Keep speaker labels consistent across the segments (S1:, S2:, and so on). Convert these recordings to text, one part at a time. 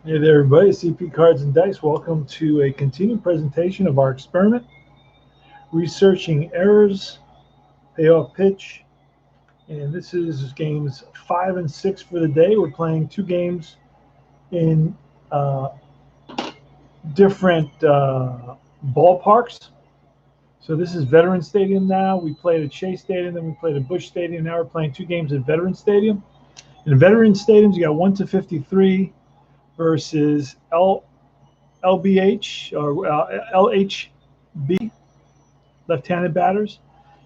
S1: Hey there, everybody. CP Cards and Dice. Welcome to a continued presentation of our experiment, researching errors, payoff pitch, and this is games 5 and 6 for the day. We're playing two games in uh, different ballparks. So this is Veteran Stadium now. We played at Shea Stadium, then we played at Busch Stadium. Now we're playing two games at Veteran Stadium. In Veteran Stadiums, you got 1-53 versus LBH or LHB, left-handed batters,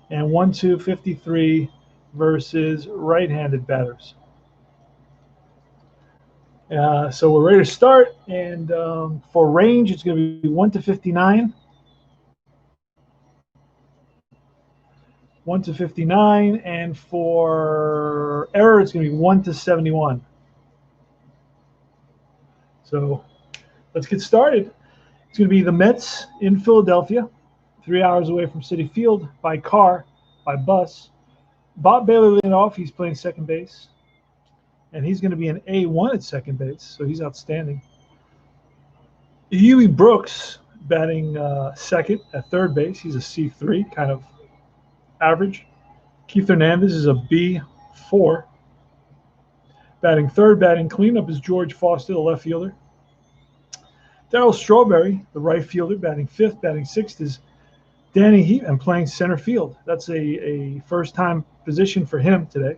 S1: and 1-53 versus right-handed batters. So we're ready to start, and for range, it's going to be 1-59. 1-59, and for error, it's going to be 1-71. So let's get started. It's going to be the Mets in Philadelphia, 3 hours away from Citi Field, by car, by bus. Bob Baylor leading off. He's playing second base, and he's going to be an A1 at second base, so he's outstanding. Huey Brooks batting second at third base. He's a C3, kind of average. Keith Hernandez is a B4. Batting third, batting cleanup is George Foster, the left fielder. Daryl Strawberry, the right fielder, batting fifth. Batting sixth is Danny Heaton playing center field. That's a first-time position for him today.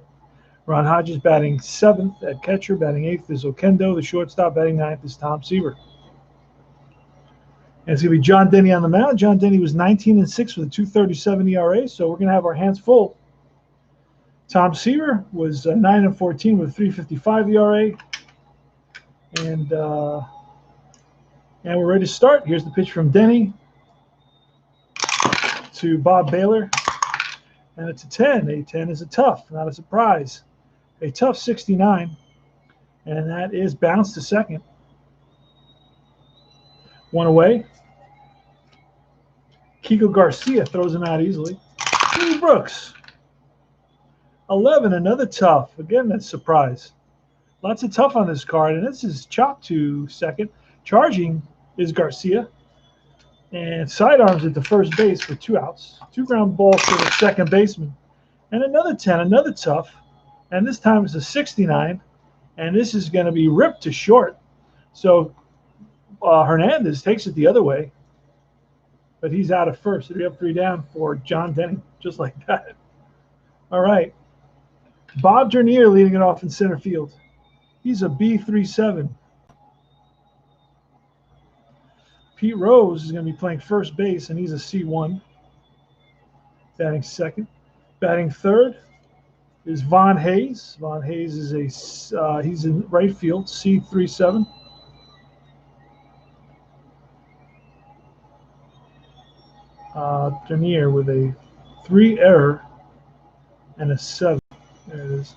S1: Ron Hodges batting seventh at catcher. Batting eighth is Oquendo. The shortstop batting ninth is Tom Seaver. And it's going to be John Denny on the mound. John Denny was 19 and 6 with a 2.37 ERA, so we're going to have our hands full. Tom Seaver was 9 and 14 with a 3.55 ERA, and we're ready to start. Here's the pitch from Denny to Bob Baylor, and it's a 10. A 10 is a tough, not a surprise. A tough 69, and that is bounced to second. One away. Keegan Garcia throws him out easily. Huey Brooks, 11, another tough. Again, that's surprise. Lots of tough on this card, and this is chopped to second. Charging is Garcia, and sidearms at the first base for 2 outs. 2 ground balls for the second baseman, and another 10, another tough, and this time it's a 69, and this is going to be ripped to short. So Hernandez takes it the other way, but he's out of first. 3 up, 3 down for John Denny, just like that. All right. Bob Dernier leading it off in center field. He's a B37. Pete Rose is going to be playing first base, and he's a C1. Batting second. Batting third is Von Hayes. Von Hayes is he's in right field, C37. Dernier with a 3 error and a 7. There it is.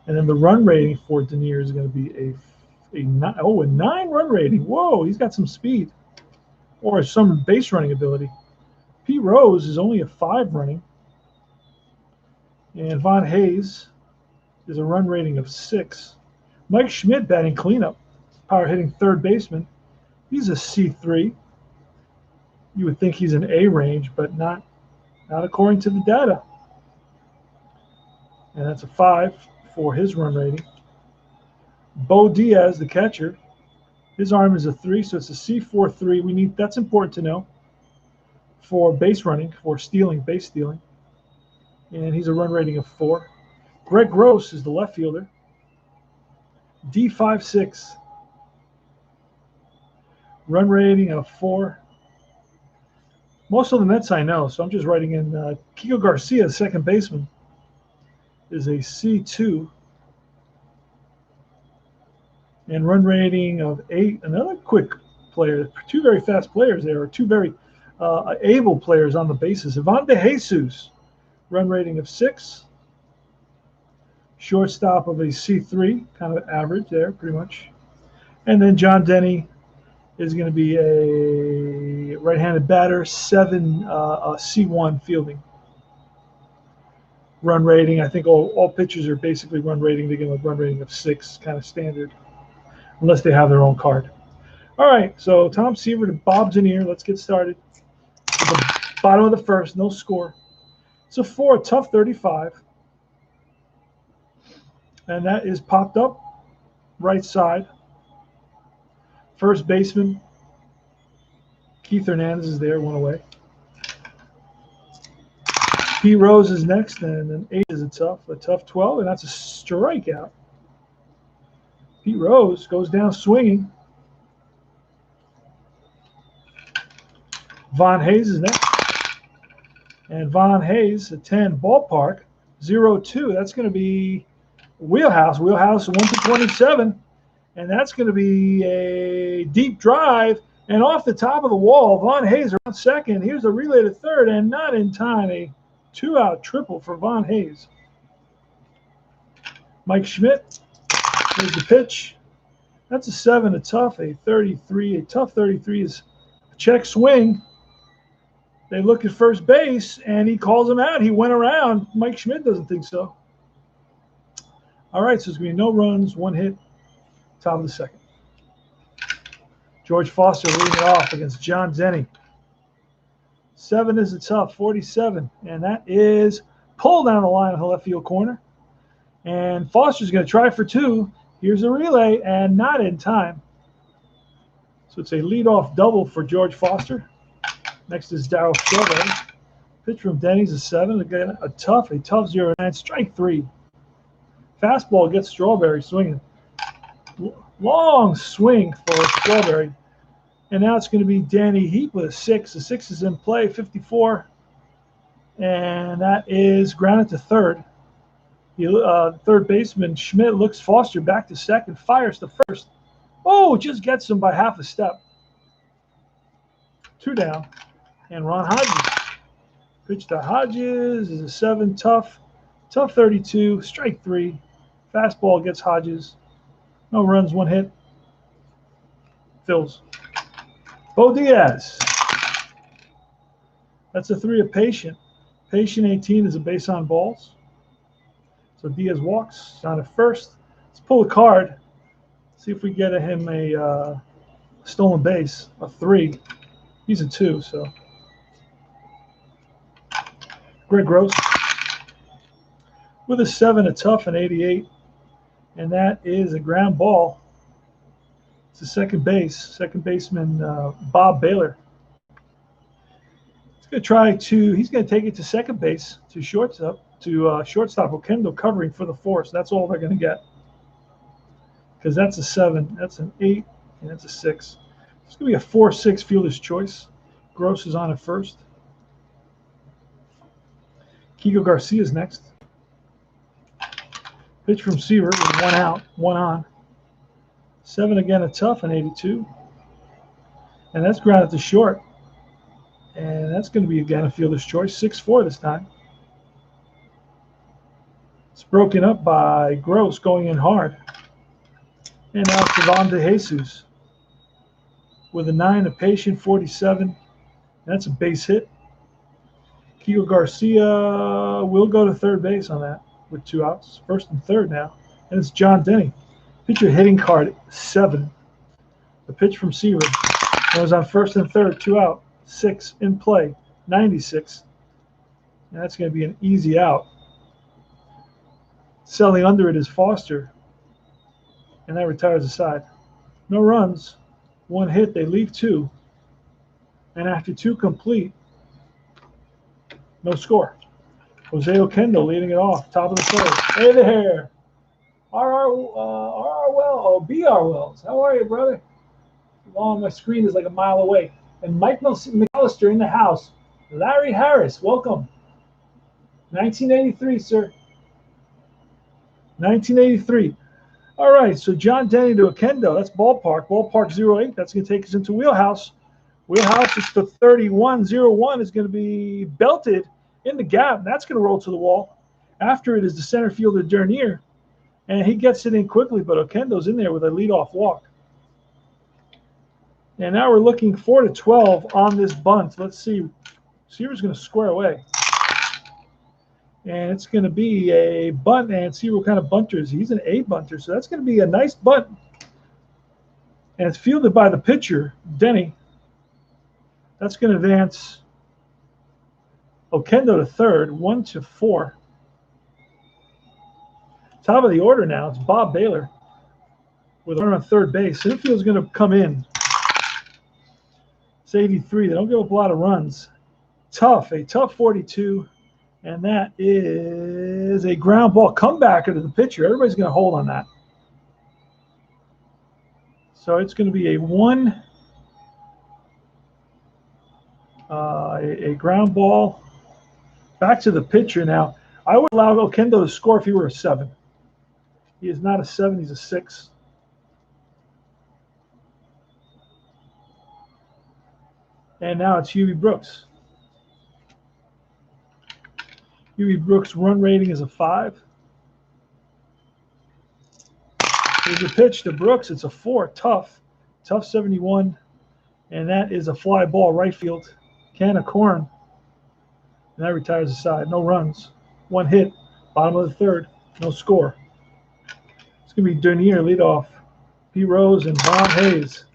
S1: And then the run rating for Dernier is going to be a 9 run rating. Whoa, he's got some speed or some base running ability. Pete Rose is only a 5 running. And Von Hayes is a run rating of 6. Mike Schmidt batting cleanup, power hitting third baseman. He's a C3. You would think he's an A range, but not according to the data. And that's a 5 for his run rating. Bo Diaz, the catcher, his arm is a 3, so it's a C4-3. That's important to know for base running, for stealing, base stealing. And he's a run rating of 4. Greg Gross is the left fielder, D5-6. Run rating of 4. Most of the Mets I know, so I'm just writing in Keegan Garcia, second baseman, is a C2. And run rating of 8. Another quick player. 2 very fast players there, or 2 very able players on the bases. Ivan De Jesus, run rating of 6. Shortstop of a C3, kind of average there, pretty much. And then John Denny is going to be a right-handed batter, 7 C1 fielding. Run rating, I think all pitchers are basically run rating. They give a run rating of 6, kind of standard. unless they have their own card. All right, so Tom Seaver to Bob's in here. Let's get started. At the bottom of the first, no score. It's a 4, tough 35. And that is popped up right side. First baseman, Keith Hernandez is there, one away. Pete Rose is next, and then 8 is a tough 12, and that's a strikeout. Pete Rose goes down swinging. Von Hayes is next. And Von Hayes, a 10, ballpark, 0-2. That's going to be Wheelhouse 1 to 27. And that's going to be a deep drive. And off the top of the wall, Von Hayes around second. Here's a relay to third, and not in time. A 2-out triple for Von Hayes. Mike Schmidt, here's the pitch. That's a 7, a tough, a 33. A tough 33 is a check swing. They look at first base, and he calls him out. He went around. Mike Schmidt doesn't think so. All right, so there's going to be no runs, 1 hit, top of the second. George Foster leading it off against John Denny. 7 is a tough, 47, and that is pulled down the line of the left field corner. And Foster's going to try for 2. Here's a relay, and not in time. So it's a leadoff double for George Foster. Next is Daryl Silva. Pitch from Denny's a 7. Again, a tough 0-9. Strike 3. Fastball gets Strawberry swinging. Long swing for Strawberry. And now it's going to be Danny Heat with a 6. The 6 is in play, 54. And that is grounded to third. Third baseman Schmidt looks Foster back to second, fires to first. Oh, just gets him by half a step. 2 down. And Ron Hodges. Pitch to Hodges is a 7, tough 32, strike 3. Fastball gets Hodges. No runs, 1 hit. Phils. Bo Diaz. That's a 3 of Patient. Patient 18 is a base on balls. So Diaz walks down at first. Let's pull a card. See if we get him a stolen base, a 3. He's a 2, so. Greg Gross with a 7, a tough, an 88. And that is a ground ball. It's a second baseman Bob Baylor. He's going to take it to second base, to shortstop Okendo covering for the 4, so that's all they're going to get. Because that's a 7, that's an 8, and that's a 6. It's going to be a 4-6 fielder's choice. Gross is on at first. Keegan Garcia is next. Pitch from Seaver with 1 out, 1 on. 7 again, a tough, an 82. And that's grounded to short. And that's going to be again a fielder's choice, 6-4 this time. It's broken up by Gross going in hard. And now it's Devon DeJesus with a 9, a Patient, 47. That's a base hit. Keegan Garcia will go to third base on that with 2 outs. First and third now. And it's John Denny. Pitcher hitting card 7. The pitch from Seaver. It was on first and third, 2 out. 6 in play, 96. And that's going to be an easy out. Selling under it is Foster. And that retires the side. No runs, 1 hit. They leave 2. And after 2 complete, no score. Jose Okendo leading it off, top of the third. Hey there, BR Wells. How are you, brother? Well, my screen is like a mile away. And Mike McAllister in the house. Larry Harris, welcome. 1983, sir. 1983. All right, so John Denny to Okendo. That's ballpark. Ballpark 08. That's going to take us into Wheelhouse. Wheelhouse is the 31-01 is going to be belted in the gap. And that's going to roll to the wall. After it is the center fielder Dernier. And he gets it in quickly, but Okendo's in there with a leadoff walk. And now we're looking 4-12 on this bunt. Let's see. Seaver's going to square away. And it's going to be a bunt, and see what kind of bunter is. He's an A bunter, so that's going to be a nice bunt. And it's fielded by the pitcher, Denny. That's going to advance Okendo to third, 1-4. Top of the order now, it's Bob Baylor with a runner on third base. Infield's going to come in. It's 83. They don't give up a lot of runs. A tough 42. And that is a ground ball comebacker to the pitcher. Everybody's going to hold on that. So it's going to be a ground ball back to the pitcher. Now, I would allow Okendo to score if he were a 7. He is not a 7. He's a 6. And now it's Huey Brooks. Huey Brooks' run rating is a 5. There's a pitch to Brooks. It's a 4. Tough 71. And that is a fly ball right field. Can of corn. And that retires the side. No runs. 1 hit. Bottom of the third. No score. It's going to be Dernier leadoff. P. Rose and Von Hayes.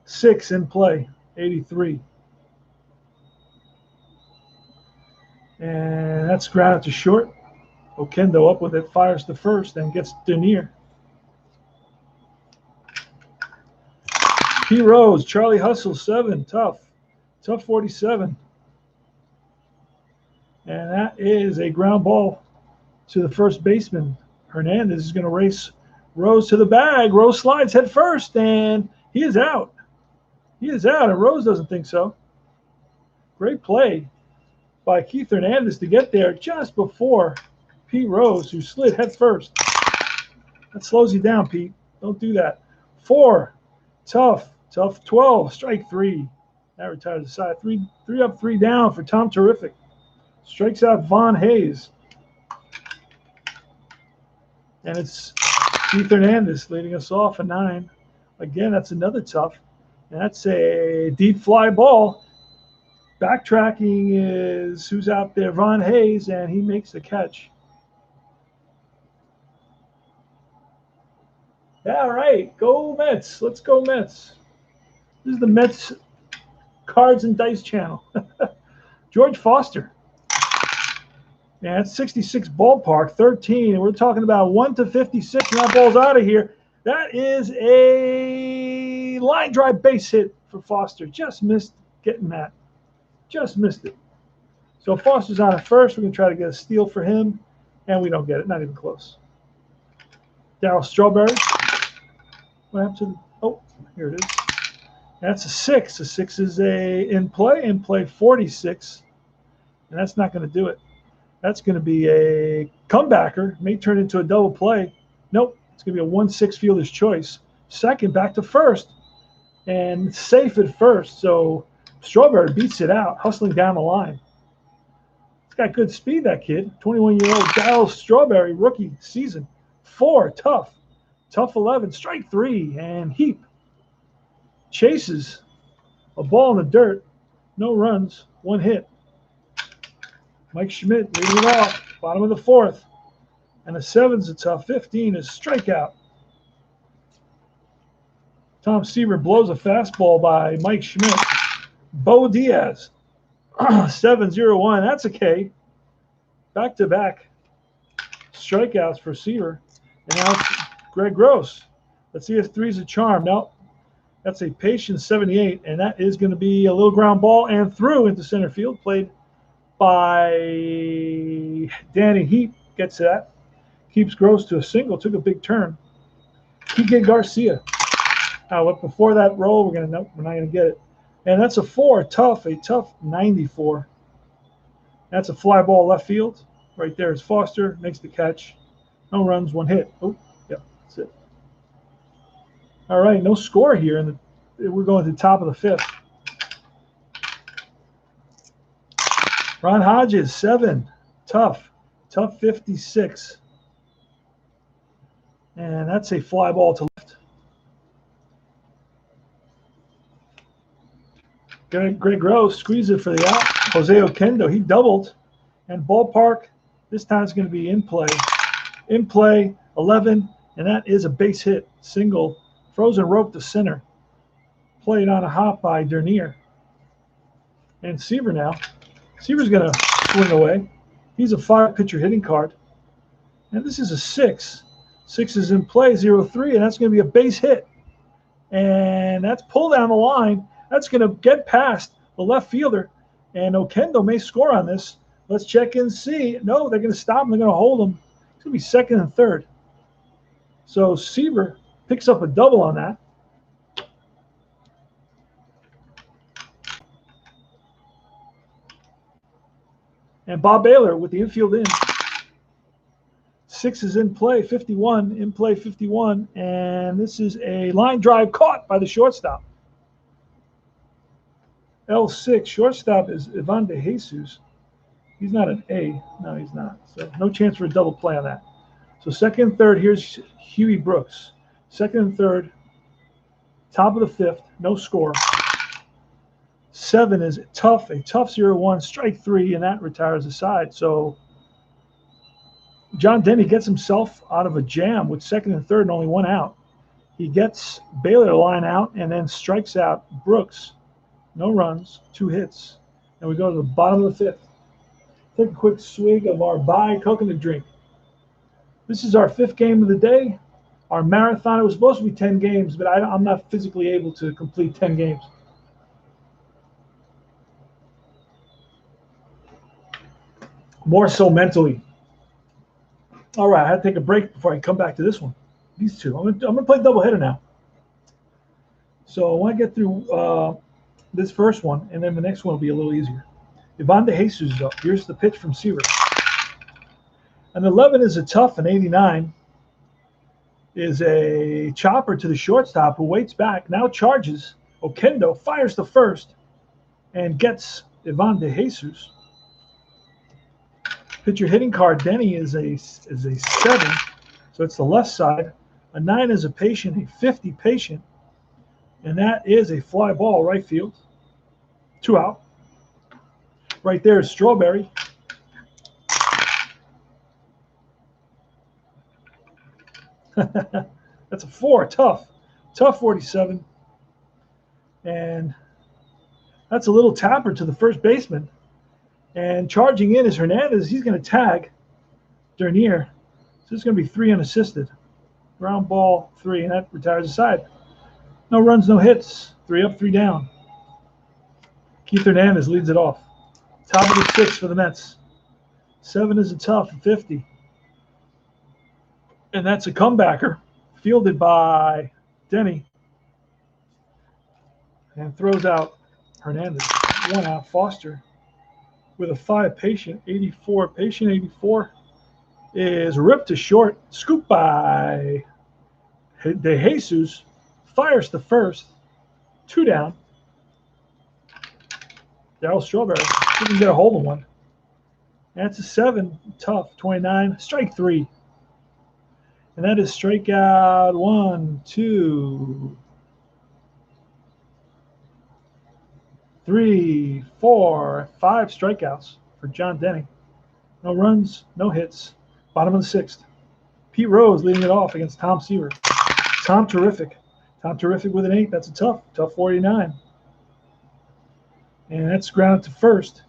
S1: 6 in play. 83. And that's grounded to short. Okendo up with it, fires to first, and gets Dernier. P. Rose, Charlie Hustle, 7, tough 47. And that is a ground ball to the first baseman. Hernandez is going to race Rose to the bag. Rose slides head first, and he is out. He is out, and Rose doesn't think so. Great play by Keith Hernandez to get there just before Pete Rose, who slid head first. That slows you down, Pete. Don't do that. 4, tough 12, strike 3. That retires the side. 3 up, 3 down for Tom Terrific. Strikes out Von Hayes. And it's Keith Hernandez leading us off a 9. Again, that's another tough. And that's a deep fly ball. Backtracking is who's out there, Von Hayes, and he makes the catch. All right, go Mets. Let's go Mets. This is the Mets Cards and Dice channel. George Foster. Yeah, it's 66 ballpark, 13. And we're talking about 1-56, and that ball's out of here. That is a line drive base hit for Foster. Just missed getting that. Just missed it. So Foster's on at first. We're going to try to get a steal for him, and we don't get it. Not even close. Daryl Strawberry. What happened to the – oh, here it is. That's a 6. A 6 is in play 46, and that's not going to do it. That's going to be a comebacker. May turn into a double play. Nope. It's going to be a 1-6 fielder's choice. Second, back to first, and safe at first. So Strawberry beats it out, hustling down the line. He's got good speed, that kid. 21-year-old Giles Strawberry, rookie season. 4, tough 11, strike 3, and Heap chases a ball in the dirt. No runs, 1 hit. Mike Schmidt leading it off, bottom of the 4th. And a 7's a tough 15 is strikeout. Tom Seaver blows a fastball by Mike Schmidt. Bo Diaz, 7-0-1. That's a K. Back-to-back strikeouts for Seaver. And now it's Greg Gross. Let's see if 3's a charm. No, that's a patient 78, and that is going to be a little ground ball and through into center field. Played by Danny Heap. Gets that. Keeps Gross to a single. Took a big turn. Keegan Garcia. But before that roll, we're not going to get it. And that's a 4, a tough 94. That's a fly ball left field. Right there is Foster. Makes the catch. No runs, 1 hit. Oh, yeah, that's it. All right, no score here. And we're going to the top of the 5th. Ron Hodges, 7, tough 56. And that's a fly ball to left. Greg Gross squeezed it for the out. Jose Okendo, he doubled. And ballpark, this time it's going to be in play. In play, 11, and that is a base hit. Single Frozen rope to center. Played on a hop by Dernier. And Seaver now. Seaver's going to swing away. He's a 5-pitcher hitting card. And this is a 6. 6 is in play, 0-3, and that's going to be a base hit. And that's pulled down the line. That's going to get past the left fielder. And Okendo may score on this. Let's check and see. No, they're going to stop him. They're going to hold him. It's going to be second and third. So Seaver picks up a double on that. And Bob Baylor with the infield in. 6 is in play, 51, in play 51, and this is a line drive caught by the shortstop. L6, shortstop is Ivan De Jesus. He's not an A. No, he's not. So no chance for a double play on that. So second and third, here's Huey Brooks. Second and third, top of the fifth, no score. 7 is a tough 0-1, strike 3, and that retires the side. So John Denny gets himself out of a jam with second and third and only 1 out. He gets Baylor to line out and then strikes out Brooks. No runs, 2 hits. And we go to the bottom of the 5th. Take a quick swig of our Bai coconut drink. This is our 5th game of the day. Our marathon, it was supposed to be 10 games, but I'm not physically able to complete 10 games. More so mentally. All right, I had to take a break before I come back to this one. These two. I'm gonna play doubleheader now. So I want to get through this first one, and then the next one will be a little easier. Ivan De Jesus is up. Here's the pitch from Seaver. An 11 is a tough, an 89 is a chopper to the shortstop who waits back, now charges. Okendo fires to first and gets Ivan De Jesus. Pitcher hitting card, Denny is a 7, so it's the left side. A 9 is a patient, a 50 patient, and that is a fly ball right field. 2 out. Right there is Strawberry. That's a 4, tough 47. And that's a little tapper to the first baseman. And charging in is Hernandez. He's going to tag Dernier. So it's going to be 3 unassisted. Ground ball 3, and that retires the side. No runs, no hits. 3 up, 3 down. Keith Hernandez leads it off. Top of the 6th for the Mets. 7 is a tough, 50. And that's a comebacker fielded by Denny. And throws out Hernandez. 1 out, Foster. With a 5 patient, 84. Patient 84 is ripped to short. Scooped by De Jesus. Fires to first. 2 down. Daryl Strawberry didn't get a hold of one. That's a 7. Tough. 29. Strike 3. And that is strikeout 1, 2, 3, 4, 5 strikeouts for John Denny. No runs, no hits. Bottom of the 6th. Pete Rose leading it off against Tom Seaver. Tom Terrific. Tom Terrific with an 8. That's a tough 49. And that's grounded to first.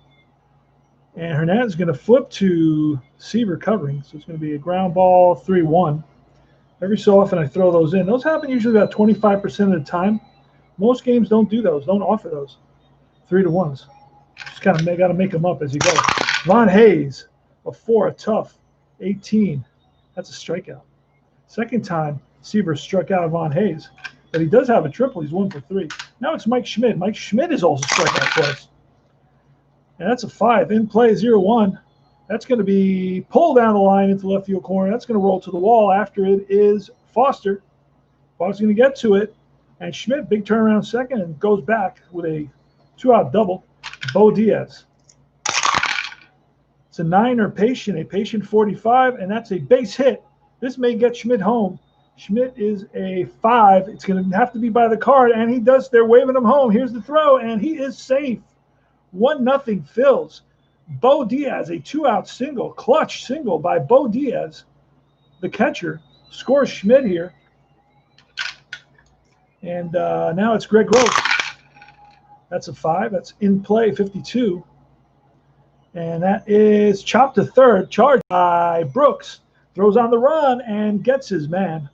S1: And Hernandez is going to flip to Seaver covering. So it's going to be a ground ball 3-1. Every so often I throw those in. Those happen usually about 25% of the time. Most games don't do those, don't offer those. 3-1s. Just kind of got to make them up as you go. Von Hayes, a 4, a tough, 18. That's a strikeout. Second time, Seaver struck out Von Hayes. But he does have a triple. He's 1 for 3. Now it's Mike Schmidt. Mike Schmidt is also struck out twice. And that's a 5. In play, 0-1. That's going to be pulled down the line into left field corner. That's going to roll to the wall. After it is Foster. Foster's going to get to it. And Schmidt, big turnaround second, and goes back with a 2-out double. Bo Diaz. It's a 9 patient, a patient 45, and that's a base hit. This may get Schmidt home. Schmidt is a 5. It's going to have to be by the card, and he does. They're waving him home. Here's the throw, and he is safe. 1-0 Phils. Bo Diaz, a 2-out single, clutch single by Bo Diaz, the catcher, scores Schmidt here. And now it's Greg Gross. That's a 5. That's in play, 52. And that is chopped to third. Charged by Brooks. Throws on the run and gets his man.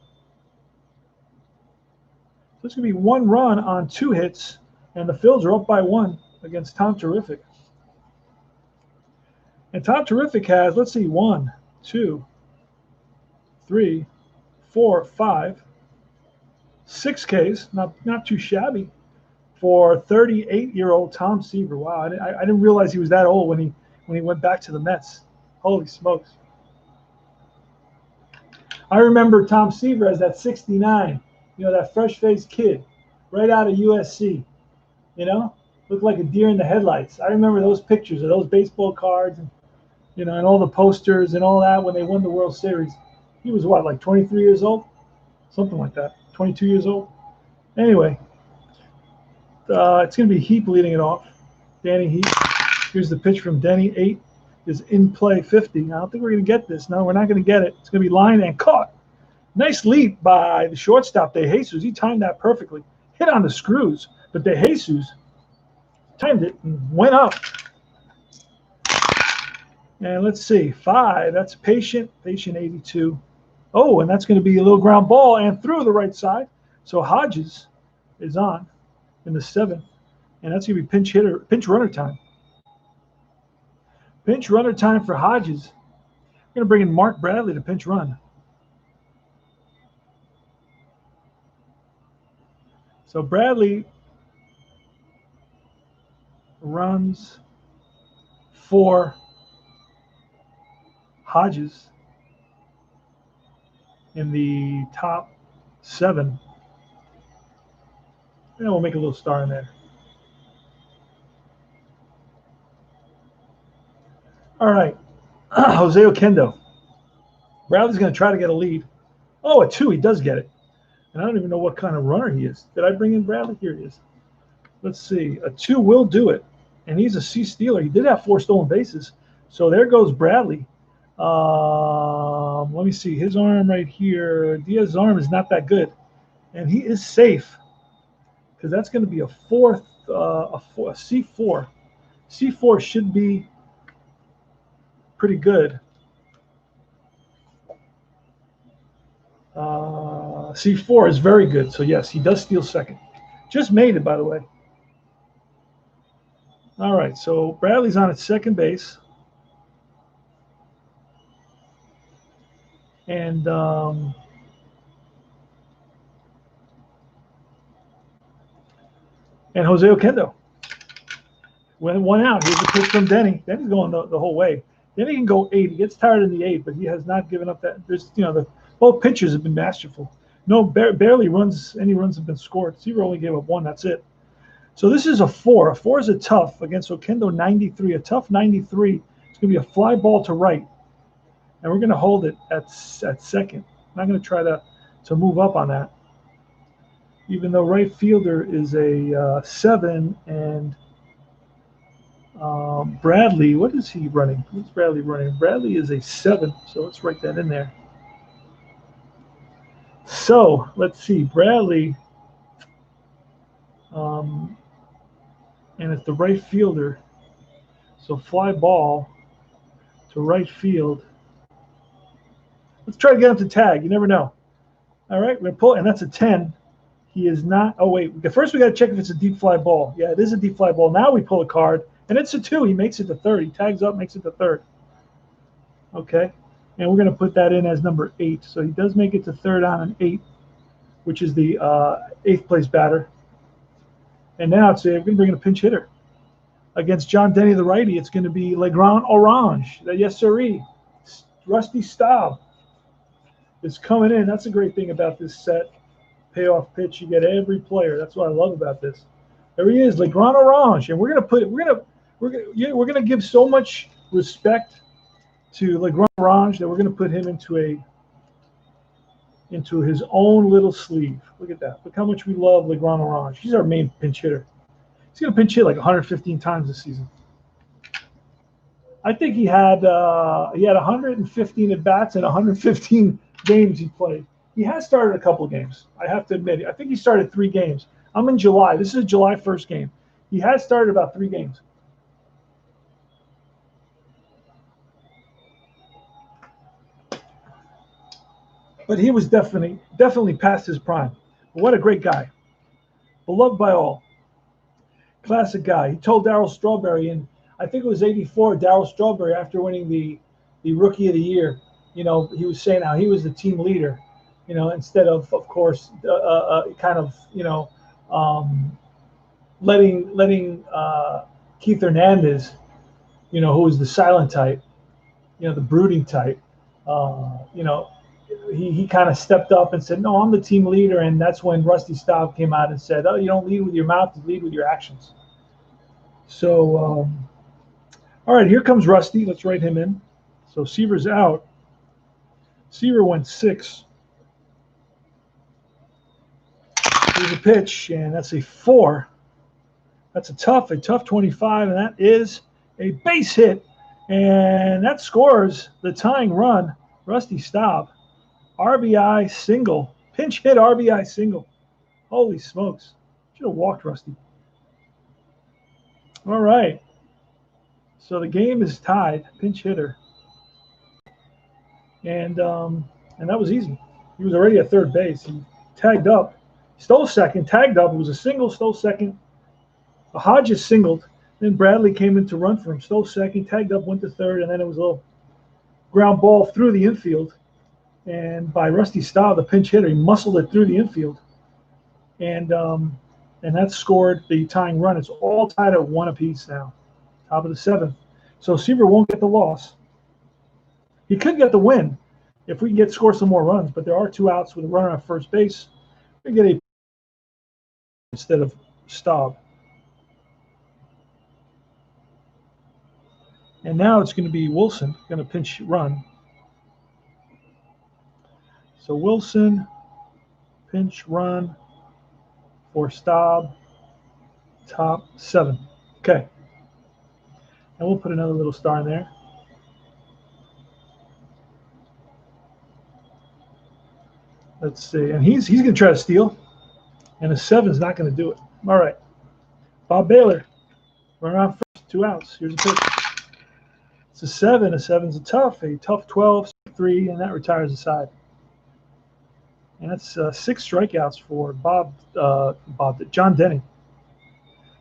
S1: So it's going to be 1 run on 2 hits. And the Phils are up by 1 against Tom Terrific. And Tom Terrific has, let's see, 1, 2, 3, 4, 5, 6 Ks. Not too shabby for 38-year-old Tom Seaver. Wow, I didn't realize he was that old when he went back to the Mets. Holy smokes. I remember Tom Seaver as that 69, that fresh-faced kid right out of USC, looked like a deer in the headlights. I remember those pictures of those baseball cards and, and all the posters and all that when they won the World Series. He was what, like 23 years old? Something like that, 22 years old. Anyway, it's going to be Heap leading it off. Danny Heap. Here's the pitch from Denny. 8 is in play, 50. Now, I don't think we're going to get this. No, we're not going to get it. It's going to be line and caught. Nice leap by the shortstop, De Jesus. He timed that perfectly. Hit on the screws, but De Jesus timed it and went up. And let's see, 5. That's Patient 82. Oh, and that's going to be a little ground ball and through the right side. So Hodges is on in the 7th, and that's going to be pinch runner time. Pinch runner time for Hodges. We're going to bring in Mark Bradley to pinch run. So Bradley runs for Hodges in the top 7. And we'll make a little star in there. All right. Jose Oquendo. Bradley's going to try to get a lead. Oh, a 2. He does get it. And I don't even know what kind of runner he is. Did I bring in Bradley? Here he is. Let's see. A 2 will do it. And he's a C stealer. He did have 4 stolen bases. So there goes Bradley. Let me see. His arm right here. Diaz's arm is not that good. And he is safe. Because that's going to be a C4. C4 should be pretty good. C4 is very good. So, yes, he does steal second. Just made it, by the way. All right, so Bradley's on at second base. And Jose Oquendo. When 1 out, here's a pitch from Denny. Denny's going the whole way. Denny can go 8. He gets tired in the 8, but he has not given up that. There's, both pitchers have been masterful. No, barely any runs have been scored. Seaver only gave up 1. That's it. So this is a 4. A 4 is a tough against Oquendo 93. A tough 93. It's going to be a fly ball to right. And we're going to hold it at second. I'm not going to try to move up on that. Even though right fielder is a 7 and Bradley, what is he running? What's Bradley running? Bradley is a 7, so let's write that in there. So let's see, Bradley, and it's the right fielder. So fly ball to right field. Let's try to get him to tag. You never know. All right, we're going to pull, and that's a 10. He is not. Oh, wait. First, we got to check if it's a deep fly ball. Yeah, it is a deep fly ball. Now we pull a card, and it's a 2. He makes it to third. He tags up, makes it to third. Okay, and we're going to put that in as number 8. So he does make it to third on an 8, which is the 8th place batter. And now we're going to bring in a pinch hitter. Against John Denny, the righty, it's going to be Legrand Orange. Yes, sirree. Rusty Staub is coming in. That's a great thing about this set. Payoff pitch. You get every player. That's what I love about this. There he is, Legrand Orange, and we're gonna give so much respect to Legrand Orange that we're gonna put him into his own little sleeve. Look at that. Look how much we love Legrand Orange. He's our main pinch hitter. He's gonna pinch hit like 115 times this season. I think he had 115 at bats and 115 games he played. He has started a couple of games. I have to admit. I think he started 3 games. I'm in July. This is a July 1st game. He has started about 3 games. But he was definitely past his prime. But what a great guy. Beloved by all. Classic guy. He told Daryl Strawberry, and I think it was '84, Daryl Strawberry, after winning the Rookie of the Year, he was saying how he was the team leader, instead of course, kind of, letting Keith Hernandez, who was the silent type, the brooding type, he kind of stepped up and said, no, I'm the team leader. And that's when Rusty Staub came out and said, oh, you don't lead with your mouth, you lead with your actions. So, all right, here comes Rusty. Let's write him in. So Seaver's out. Seaver went 6. Here's a pitch, and that's a 4. That's a tough 25, and that is a base hit. And that scores the tying run. Rusty Staub. RBI single. Pinch hit RBI single. Holy smokes. Should have walked Rusty. All right. So the game is tied. Pinch hitter. And that was easy. He was already at third base. He tagged up. Stole second. Tagged up. It was a single. Stole second. Hodges singled. Then Bradley came in to run for him. Stole second. Tagged up. Went to third. And then it was a little ground ball through the infield. And by Rusty Staub, the pinch hitter, he muscled it through the infield. And that scored the tying run. It's all tied at 1 apiece now. Top of the 7th. So Seaver won't get the loss. He could get the win if we can score some more runs, but there are 2 outs with a runner at first base. We get a instead of Staub. And now it's going to be Wilson going to pinch run. So Wilson, pinch run for Staub, top 7. Okay. And we'll put another little star in there. Let's see. And he's going to try to steal. And a 7's not going to do it. All right. Bob Baylor. Run around first. 2 outs. Here's a pitch. It's a 7. A 7's a tough 12, 3, and that retires the side. And that's 6 strikeouts for John Denny.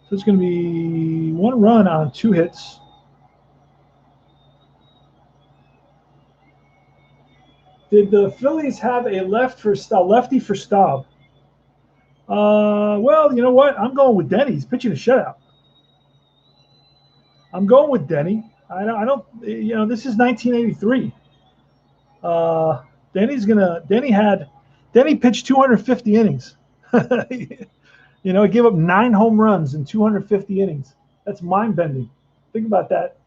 S1: So it's going to be 1 run on 2 hits. Did the Phillies have a lefty for Staub? Well, you know what? I'm going with Denny. He's pitching a shutout. I'm going with Denny. I don't. This is 1983. Denny pitched 250 innings. He gave up 9 home runs in 250 innings. That's mind-bending. Think about that,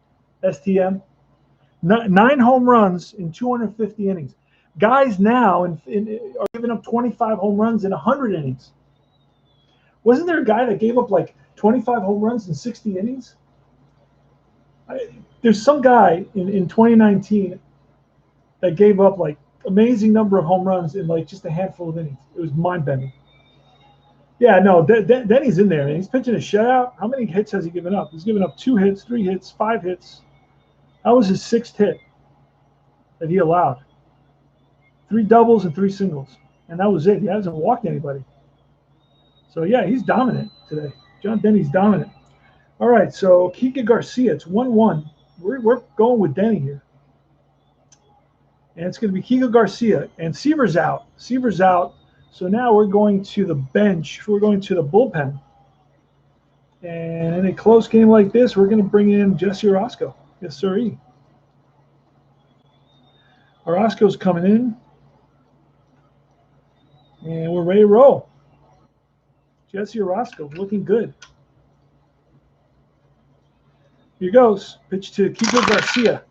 S1: STM. 9 home runs in 250 innings. Guys now are giving up 25 home runs in 100 innings. Wasn't there a guy that gave up like 25 home runs in 60 innings? There's some guy in 2019 that gave up like amazing number of home runs in like just a handful of innings. It was mind-bending. Yeah, no, Denny's in there, and he's pitching a shutout. How many hits has he given up? He's given up 2 hits, 3 hits, 5 hits. That was his 6th hit that he allowed. 3 doubles and 3 singles, and that was it. He hasn't walked anybody. So, yeah, he's dominant today. John Denny's dominant. All right, so Keegan Garcia, it's 1-1. We're going with Denny here. And it's going to be Keegan Garcia. And Seaver's out. So now we're going to the bench. We're going to the bullpen. And in a close game like this, we're going to bring in Jesse Orozco. Yes, sir. Orozco's coming in. And we're ready to roll. Jesse Orozco looking good. Here goes. Pitch to Keegan Garcia.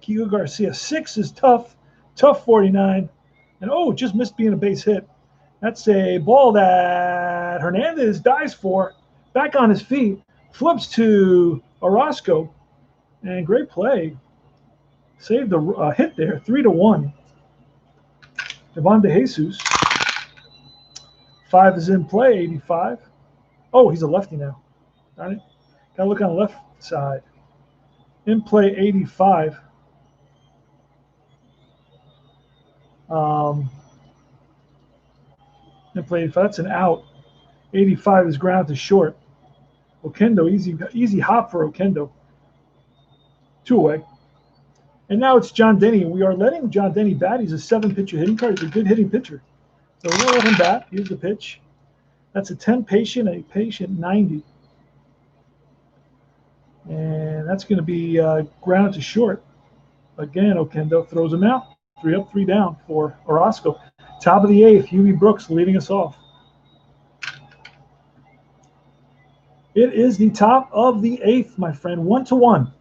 S1: Keegan Garcia. 6 is tough 49. And just missed being a base hit. That's a ball that Hernandez dives for. Back on his feet. Flips to Orozco. And great play. Saved the hit there. 3-1. Ivan De Jesus. 5 is in play, 85. Oh, he's a lefty now. Got it? Got to look on the left side. In play, 85. In play 85. That's an out. 85 is ground to short. Okendo, easy hop for Okendo. 2 away. And now it's John Denny. We are letting John Denny bat. He's a 7-pitcher hitting card. He's a good hitting pitcher. So we're going to let him bat. Here's the pitch. That's a 10 patient, a patient 90. And that's going to be ground to short. Again, Okendo throws him out. 3 up, 3 down for Orozco. Top of the 8th, Huey Brooks leading us off. It is the top of the 8th, my friend. 1-1.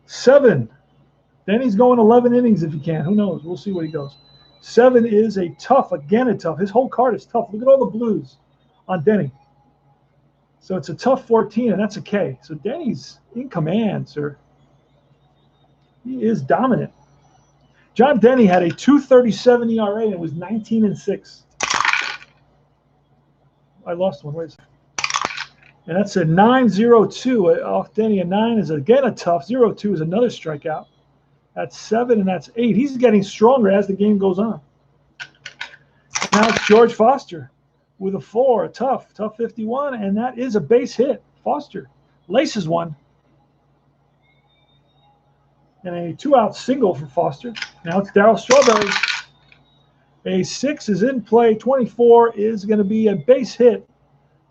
S1: 7. Denny's going 11 innings if he can. Who knows? We'll see what he goes. 7 is a tough, again a tough. His whole card is tough. Look at all the blues on Denny. So it's a tough 14, and that's a K. So Denny's in command, sir. He is dominant. John Denny had a 2.37 ERA, and it was 19-6. I lost one. Wait a second. And that's a 9.02 off Denny. A 9 is again a tough. 0.2 is another strikeout. That's 7, and that's 8. He's getting stronger as the game goes on. Now it's George Foster with a 4, a tough 51, and that is a base hit. Foster laces one. And a 2-out single for Foster. Now it's Daryl Strawberry. A 6 is in play. 24 is going to be a base hit.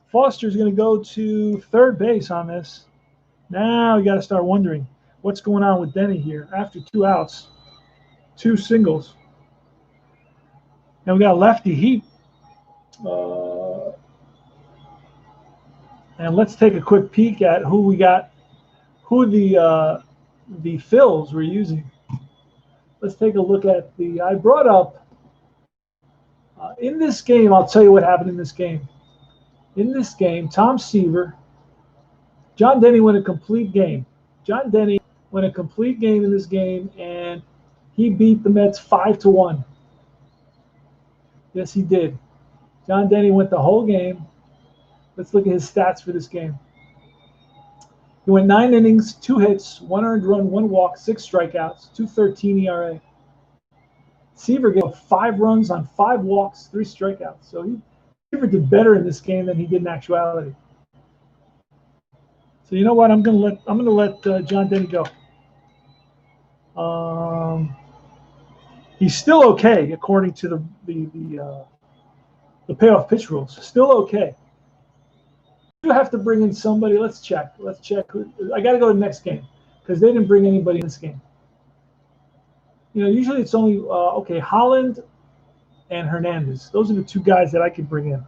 S1: Foster's going to go to third base on this. Now you got to start wondering what's going on with Denny here. After 2 outs, 2 singles. Now we got lefty heat. And let's take a quick peek at who we got, who the fills we're using. Let's take a look at the. I brought up in this game. I'll tell you what happened in this game. In this game, Tom Seaver, John Denny went a complete game. John Denny went a complete game in this game, and he beat the Mets 5-1. Yes, he did. John Denny went the whole game. Let's look at his stats for this game. He went 9 innings, 2 hits, 1 earned run, 1 walk, 6 strikeouts, 2.13 ERA. Seaver gave 5 runs on 5 walks, 3 strikeouts. So Seaver did better in this game than he did in actuality. So you know what? I'm gonna let John Denny go. He's still okay according to the payoff pitch rules. Still okay. You have to bring in somebody. Let's check. I got to go to the next game because they didn't bring anybody in this game. You know, usually it's only okay. Holland and Hernandez. Those are the 2 guys that I could bring in.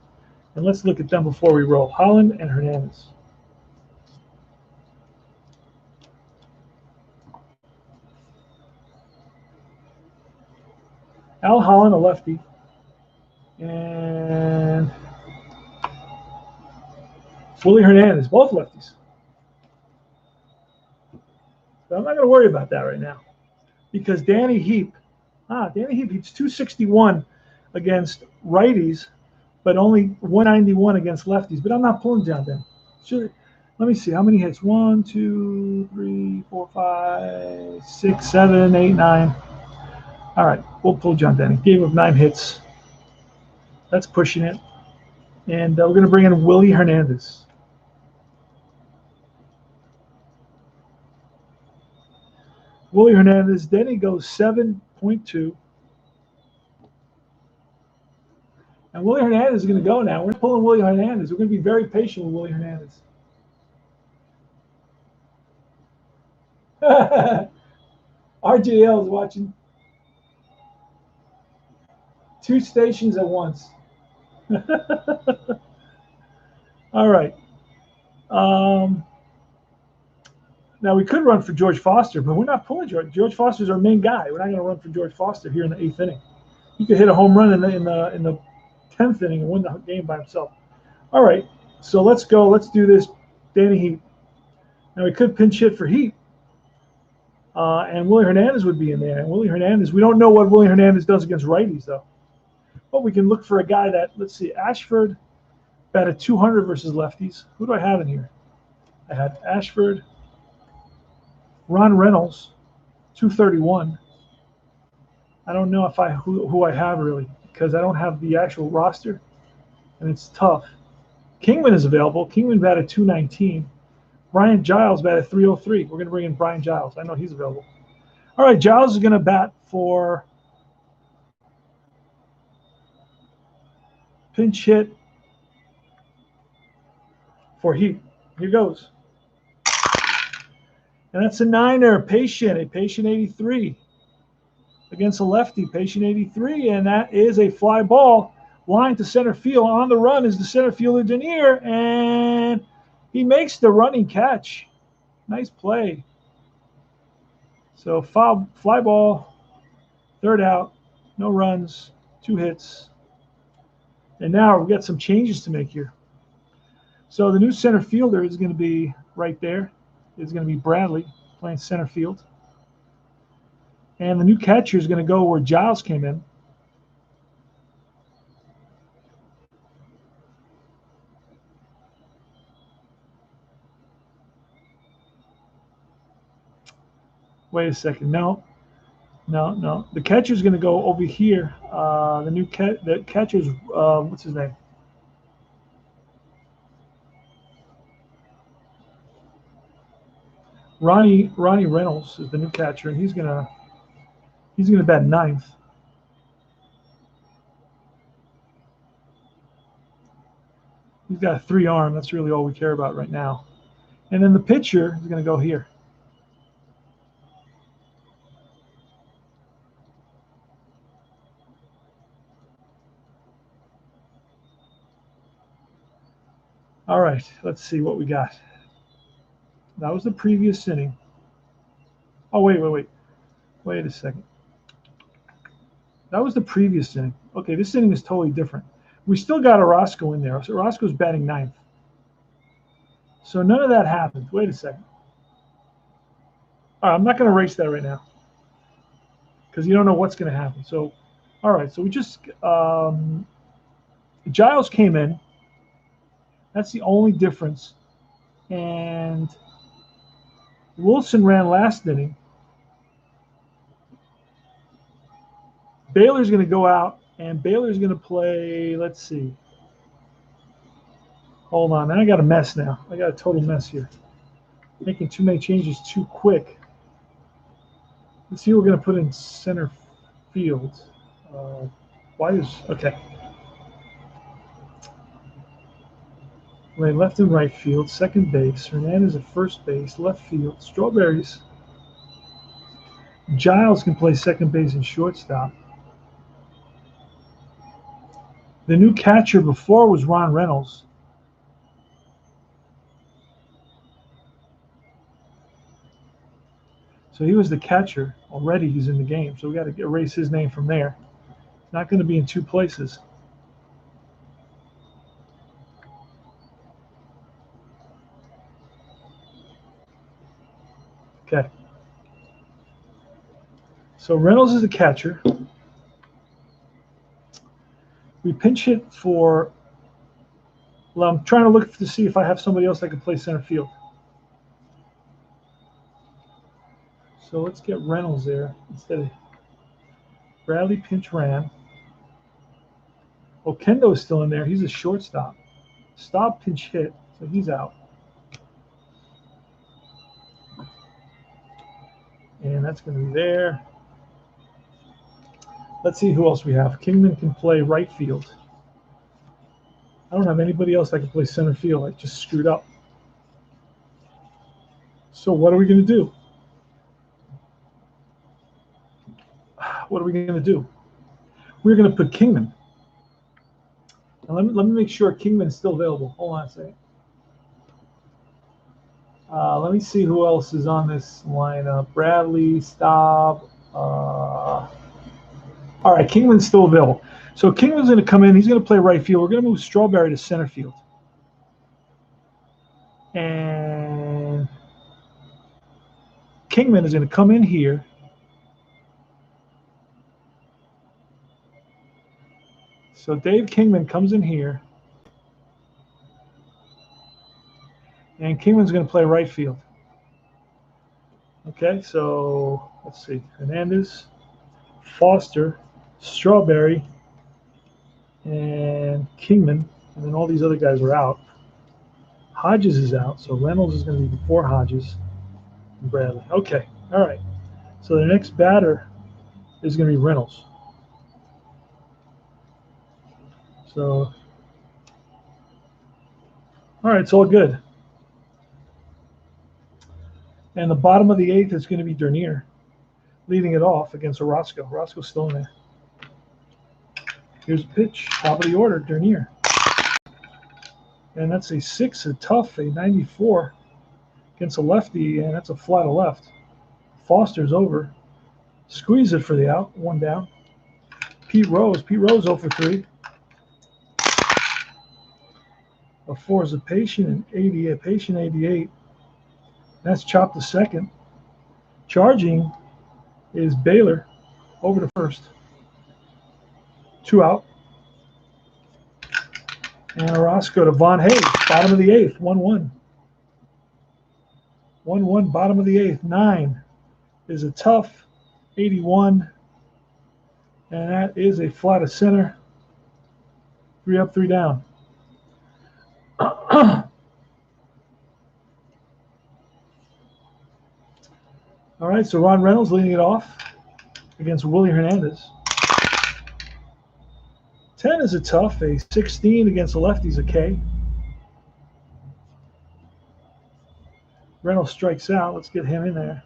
S1: And let's look at them before we roll. Holland and Hernandez. Al Holland, a lefty, and Willie Hernandez, both lefties. So I'm not going to worry about that right now because Danny Heap he's 261 against righties, but only 191 against lefties. But I'm not pulling John Denny. Sure. Let me see how many hits. 1, 2, 3, 4, 5, 6, 7, 8, 9. All right, we'll pull John Denny. Gave him 9 hits. That's pushing it. And we're going to bring in Willie Hernandez. Willie Hernandez. Denny goes 7.2. And Willie Hernandez is going to go now. We're pulling Willie Hernandez. We're going to be very patient with Willie Hernandez. RJL is watching 2 stations at once. All right. Now we could run for George Foster, but we're not pulling George. George Foster's our main guy. We're not going to run for George Foster here in the 8th inning. He could hit a home run in the 10th inning and win the game by himself. All right. So let's go. Let's do this. Danny Heat. Now we could pinch hit for Heat. And Willie Hernandez would be in there. And Willie Hernandez, we don't know what Willie Hernandez does against righties, though. But we can look for a guy that, let's see, Ashford batted 200 versus lefties. Who do I have in here? I had Ashford, Ron Reynolds, 231. I don't know if who I have really, because I don't have the actual roster, and it's tough. Kingman is available. Kingman batted 219. Brian Giles batted 303. We're going to bring in Brian Giles. I know he's available. All right, Giles is going to bat for pinch hit for Heat. Here goes. And that's a niner, Patient 83 against a lefty, Patient 83, and that is a fly ball. Line to center field. On the run is the center fielder Denier, and he makes the running catch. Nice play. So fly ball, third out, no runs, 2 hits. And now we've got some changes to make here. So the new center fielder is going to be right there. It's going to be Bradley playing center field. And the new catcher is going to go where Giles came in. Wait a second. No. The catcher's going to go over here. The catcher's what's his name? Ronnie Reynolds is the new catcher, and he's gonna bat ninth. He's got a 3-arm. That's really all we care about right now. And then the pitcher is going to go here. All right, let's see what we got. That was the previous inning. Oh, wait. Wait a second. That was the previous inning. Okay, this inning is totally different. We still got Orozco in there. So Orozco's batting ninth. So none of that happened. Wait a second. All right, I'm not going to erase that right now because you don't know what's going to happen. So, all right, so we just Giles came in. That's the only difference. And Wilson ran last inning. Baylor's going to go out, and Baylor's going to play, let's see. Hold on. I got a mess now. I got a total mess here. Making too many changes too quick. Let's see who we're going to put in center field. Okay. Left and right field, second base. Hernandez at first base, left field. Strawberries. Giles can play second base and shortstop. The new catcher before was Ron Reynolds. So he was the catcher. Already he's in the game. So we got to erase his name from there. Not going to be in 2 places. Okay. So Reynolds is the catcher. We pinch hit for, well, I'm trying to look to see if I have somebody else that can play center field. So let's get Reynolds there instead of Bradley pinch ran. Okendo is still in there. He's a shortstop. Stop pinch hit, so he's out. And that's going to be there. Let's see who else we have. Kingman can play right field. I don't have anybody else that can play center field. I just screwed up. So what are we going to do? What are we going to do? We're going to put Kingman. Now let me make sure Kingman's still available. Hold on a second. Let me see who else is on this lineup. Bradley, Staub. All right, Kingman's still available. So Kingman's going to come in. He's going to play right field. We're going to move Strawberry to center field. And Kingman is going to come in here. So Dave Kingman comes in here. And Kingman's going to play right field. Okay, so let's see. Hernandez, Foster, Strawberry, and Kingman. And then all these other guys are out. Hodges is out, so Reynolds is going to be before Hodges and Bradley. Okay, all right. So the next batter is going to be Reynolds. So, all right, it's all good. And the bottom of the 8th is going to be Dernier, leading it off against Orozco. Orozco's still in there. Here's a pitch, top of the order, Dernier. And that's a 6, a tough, a 94 against a lefty, and that's a fly to left. Foster's over. Squeeze it for the out, 1 down. Pete Rose 0 for 3. A 4 is a patient, and 80, a patient 88. That's chopped to second. Charging is Baylor over to first. 2 out. And Orozco to Von Hayes, bottom of the 8th, 1-1. 1-1, bottom of the 8th. 9 is a tough, 81. And that is a fly to center. 3 up, 3 down. All right, so Ron Reynolds leading it off against Willie Hernandez. 10 is a tough, a 16 against the lefties, a K. Reynolds strikes out. Let's get him in there.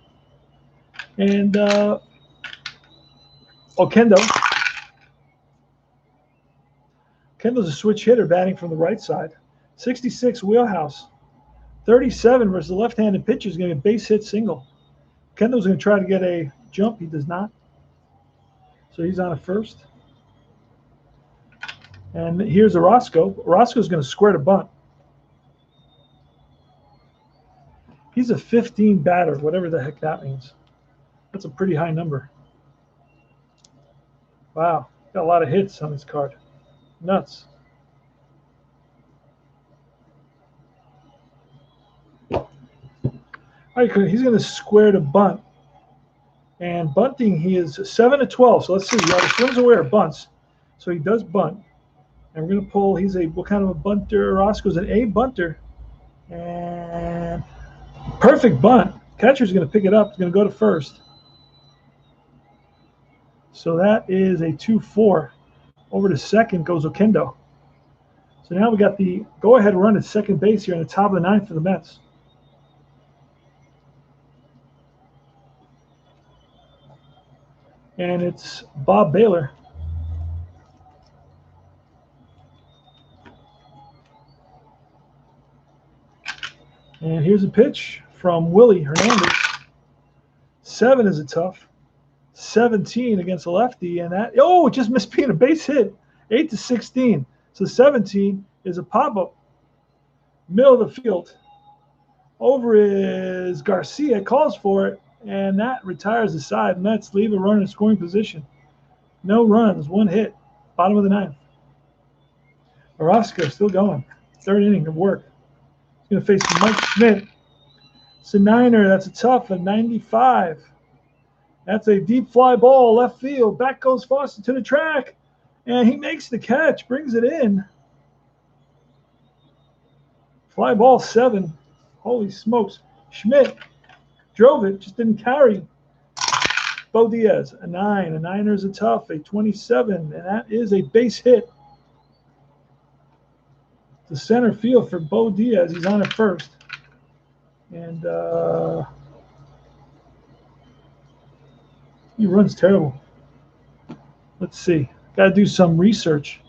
S1: And Okendo. Okendo's a switch hitter batting from the right side. 66 wheelhouse. 37 versus the left-handed pitcher is going to get a base hit single. Kendo's going to try to get a jump. He does not. So he's on at first. And here's Orozco. Orozco's going to square to bunt. He's a 15 batter, whatever the heck that means. That's a pretty high number. Wow. Got a lot of hits on this card. Nuts. All right, he's going to square to bunt. And bunting, he is 7 of 12. So let's see. He either swings away or bunts. So he does bunt. And we're going to pull, he's a, what kind of a bunter? Orozco's an A bunter. And perfect bunt. Catcher's going to pick it up. He's going to go to first. So that is a 2-4. Over to second goes Okendo. So now we got the go-ahead run at second base here in the top of the 9th for the Mets. And it's Bob Baylor. And here's a pitch from Willie Hernandez. 7 is a tough. 17 against a lefty. And that, oh, it just missed being a base hit. 8 to 16. So 17 is a pop-up. Middle of the field. Over is Garcia. Calls for it. And that retires the side. Mets leave a runner in scoring position. No runs, 1 hit. Bottom of the 9th. Orozco still going. 3rd inning of work. He's going to face Mike Schmidt. It's a 9er. That's a tough, a 95. That's a deep fly ball, left field. Back goes Foster to the track. And he makes the catch, brings it in. Fly ball 7. Holy smokes. Schmidt drove it, just didn't carry. Bo Diaz, a 9. A 9er is a tough, a 27. And that is a base hit. The center field for Bo Diaz. He's on at first. And he runs terrible. Let's see. Got to do some research.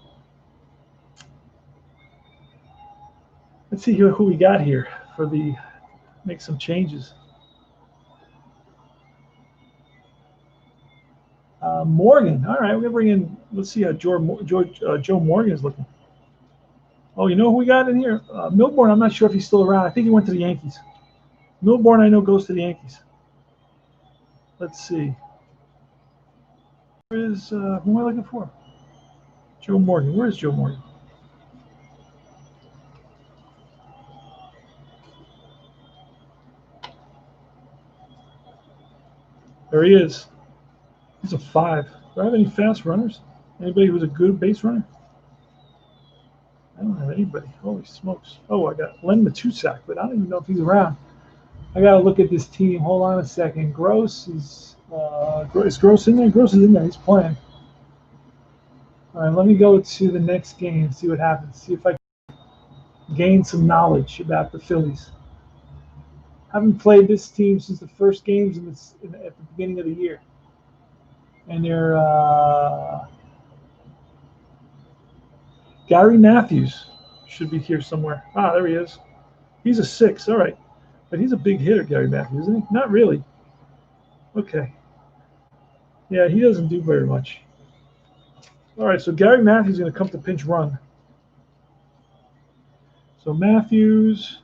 S1: Let's see who we got here for the make some changes. Morgan. All right, we're gonna bring in. Let's see how Joe Morgan is looking. Oh, you know who we got in here? Milborn. I'm not sure if he's still around. I think he went to the Yankees. Milborn, I know, goes to the Yankees. Let's see. Where is, who am I looking for? Joe Morgan. Where is Joe Morgan? There he is. He's a 5. Do I have any fast runners? Anybody who's a good base runner? I don't have anybody. Holy smokes. Oh, I got Len Matusak, but I don't even know if he's around. I got to look at this team. Hold on a second. Gross is Gross in there? Gross is in there. He's playing. All right, let me go to the next game, see what happens. See if I can gain some knowledge about the Phillies. Haven't played this team since the first games at the beginning of the year. And they're Gary Matthews should be here somewhere. Ah, there he is. He's a 6. All right. But he's a big hitter, Gary Matthews, isn't he? Not really. Okay. Yeah, he doesn't do very much. All right, so Gary Matthews is going to come to pinch run. So Matthews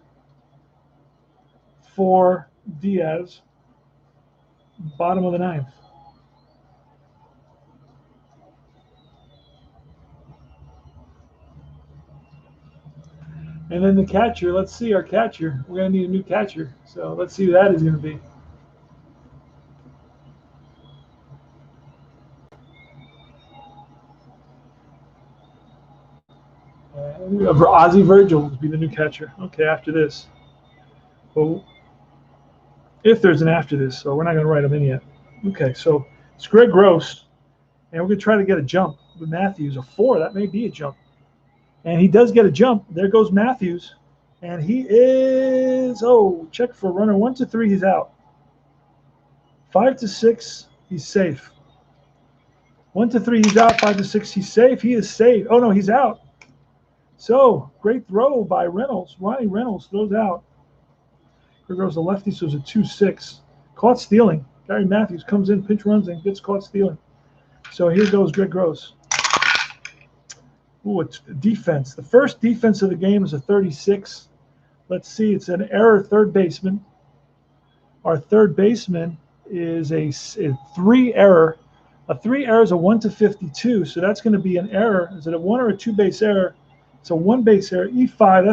S1: for Diaz, bottom of the 9th. And then the catcher, let's see our catcher. We're going to need a new catcher. So let's see who that is going to be. Ozzie Virgil will be the new catcher. Okay, after this. Well, if there's an after this, so we're not going to write him in yet. Okay, so it's Greg Gross, and we're going to try to get a jump with Matthews. A 4, that may be a jump. And he does get a jump. There goes Matthews. And he is, check for runner 1 to 3, he's out. 5 to 6, he's safe. 1 to 3, he's out. 5 to 6, he's safe. He is safe. Oh, no, he's out. So, great throw by Reynolds. Ronnie Reynolds throws out. Here goes the lefty, so it's a 2-6. Caught stealing. Gary Matthews comes in, pinch runs, and gets caught stealing. So here goes Greg Gross. Ooh, it's defense. The first defense of the game is a 36. Let's see, it's an error third baseman. Our third baseman is a 3 error. A 3 error is a 1 to 52, so that's going to be an error. Is it a 1 or a 2 base error? It's a 1 base error. E5,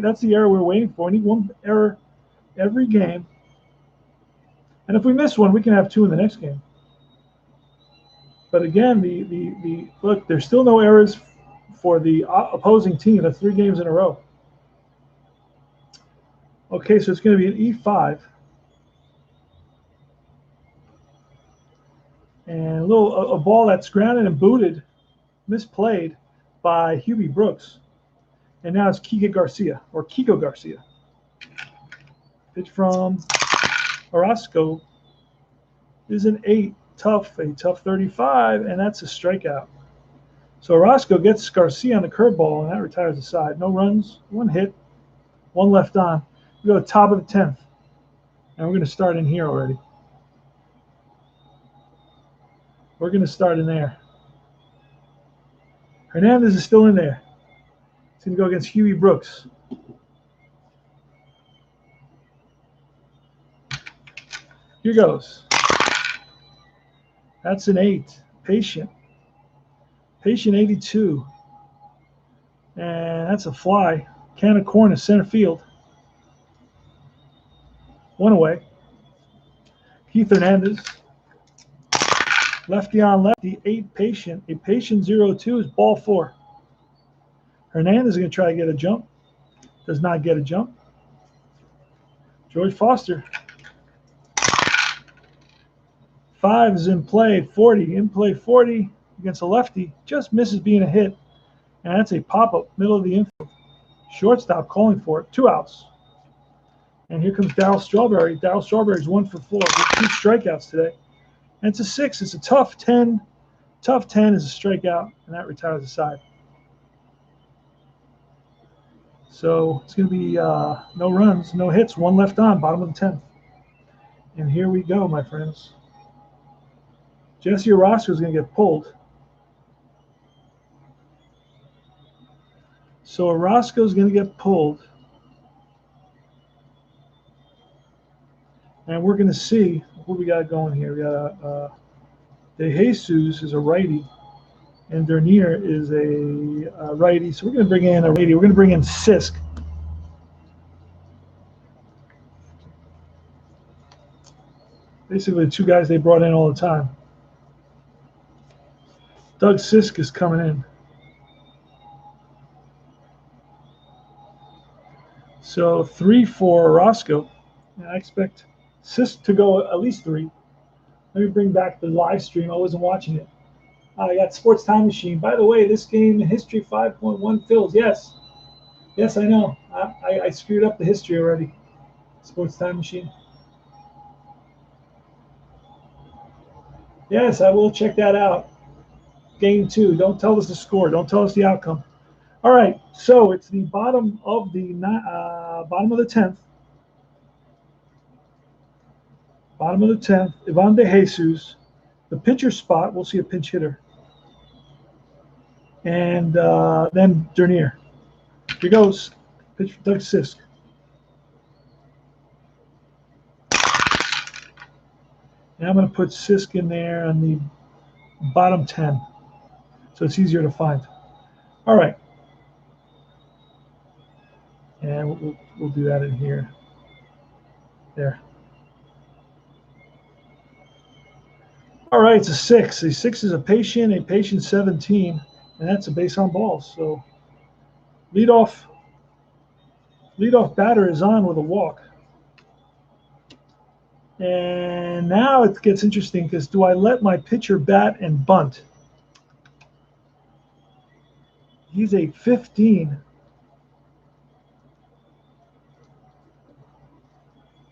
S1: that's the error we're waiting for. We need 1 error every game. And if we miss one, we can have 2 in the next game. But again, look, there's still no errors for the opposing team. That's 3 games in a row. Okay, so it's going to be an E5. And a ball that's grounded and booted, misplayed by Hubie Brooks. And now it's Keegan Garcia, or Kiko Garcia. Pitch from Orozco is an 8, a tough 35, and that's a strikeout. So Orozco gets Garcia on the curveball, and that retires the side. No runs, 1 hit, 1 left on. We go to top of the 10th, and we're going to start in here already. We're going to start in there. Hernandez is still in there. He's going to go against Huey Brooks. Here goes. That's an 8. Patient 82. And that's a fly. Can of corn to center field. 1 away. Keith Hernandez. Lefty on lefty, 8 patient. A patient 0-2 is ball 4. Hernandez is going to try to get a jump. Does not get a jump. George Foster. 5 is in play, 40. In play 40 against a lefty. Just misses being a hit. And that's a pop-up, middle of the infield. Shortstop calling for it. 2 outs. And here comes Daryl Strawberry. Daryl Strawberry's 1 for 4 with 2 strikeouts today. And it's a 6. It's a tough 10. Tough 10 is a strikeout, and that retires the side. So it's going to be no runs, no hits, 1 left on, bottom of the 10th. And here we go, my friends. Jesse Orozco is going to get pulled. So Orozco is going to get pulled. And we're going to see who we got going here? We got De Jesus is a righty, and Dernier is a righty. So we're going to bring in a righty. We're going to bring in Sisk. Basically, the two guys they brought in all the time. Doug Sisk is coming in. So 3 for Roscoe. And I expect Sisk to go at least 3. Let me bring back the live stream. I wasn't watching it. I got Sports Time Machine. By the way, this game, history 5.1 fills. Yes. Yes, I know. I screwed up the history already. Sports Time Machine. Yes, I will check that out. Game 2. Don't tell us the score. Don't tell us the outcome. All right. So it's the bottom of the 10th. Bottom of the 10th. Ivan De Jesus. The pitcher spot. We'll see a pinch hitter. And then Dernier. Here goes. Pitch for Doug Sisk. And I'm going to put Sisk in there on the bottom 10. So it's easier to find. All right. And we'll do that in here. There. All right, it's a 6. A 6 is a patient 17, and that's a base on balls. So leadoff batter is on with a walk. And now it gets interesting because do I let my pitcher bat and bunt? He's a 15.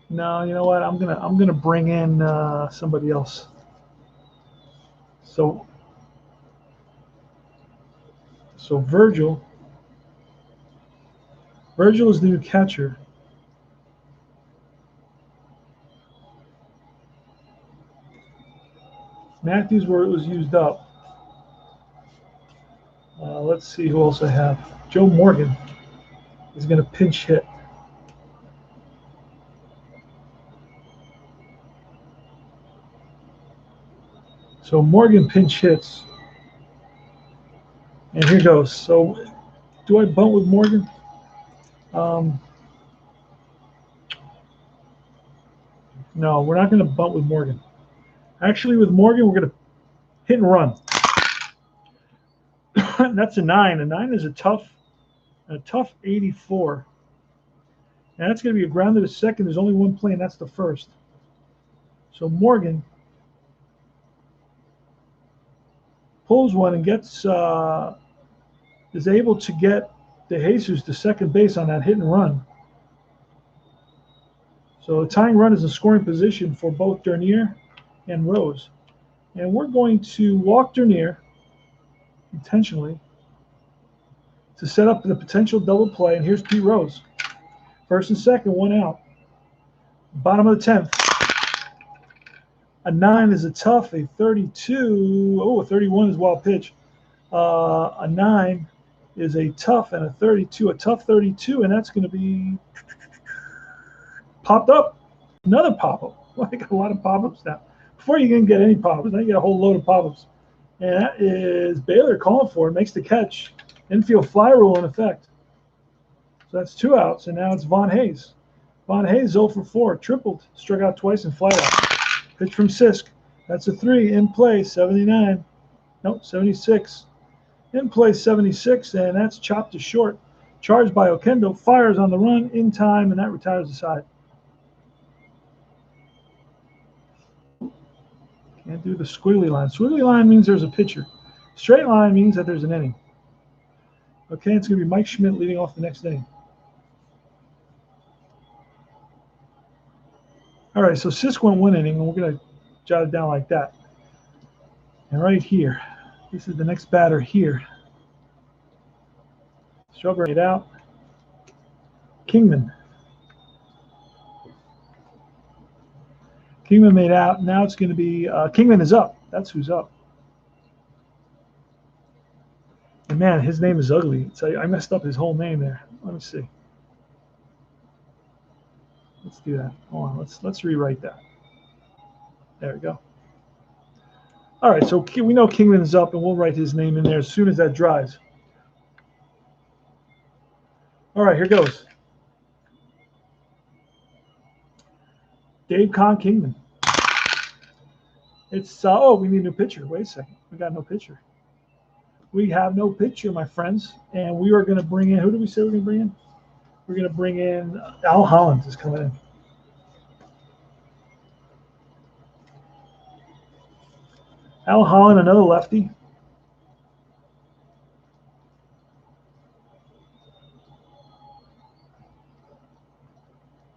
S1: No, you know what? I'm gonna bring in somebody else. So Virgil is the new catcher. Matthews where it was used up. Let's see who else I have. Joe Morgan is going to pinch hit. So Morgan pinch hits. And here goes. So do I bunt with Morgan? No, we're not going to bunt with Morgan. Actually, with Morgan, we're going to hit and run. That's a 9. A 9 is a tough 84. And that's going to be a grounded to second. There's only one play, and that's the first. So Morgan pulls one and gets is able to get De Jesus to second base on that hit and run. So the tying run is a scoring position for both Dernier and Rose. And we're going to walk Dernier intentionally to set up the potential double play. And here's Pete Rose. First and second, 1 out. Bottom of the 10th. A 9 is a tough, a 32. Oh, a 31 is wild pitch. A 9 is a tough and a 32, a tough 32, and that's going to be popped up. Another pop-up. Well, I got a lot of pop-ups now. Before you can get any pop-ups, now you get a whole load of pop-ups. And that is Baylor calling for it, makes the catch. Infield fly rule in effect. So that's 2 outs, and now it's Von Hayes. Von Hayes 0 for 4, tripled, struck out twice and fly out. Pitch from Sisk. That's a 3 in play, 79. Nope, 76. In play, 76, and that's chopped to short. Charged by Okendo, fires on the run in time, and that retires the side. Can't do the squiggly line. Squiggly line means there's a pitcher. Straight line means that there's an inning. Okay, it's going to be Mike Schmidt leading off the next inning. All right, so Sisk went 1 inning, and we're going to jot it down like that. And right here, this is the next batter here. Strawberry it out. Kingman. Kingman made out. Now it's going to be Kingman is up. That's who's up. And man, his name is ugly. So I messed up his whole name there. Let me see. Let's do that. Hold on. Let's rewrite that. There we go. All right, so we know Kingman's up, and we'll write his name in there as soon as that dries. All right, here goes. Dave Con Kingman. It's, oh, we need a new pitcher. Wait a second. We got no pitcher. We have no pitcher, my friends. And we are going to bring in, who did we say we're going to bring in? We're going to bring in, Al Holland is coming in. Al Holland, another lefty.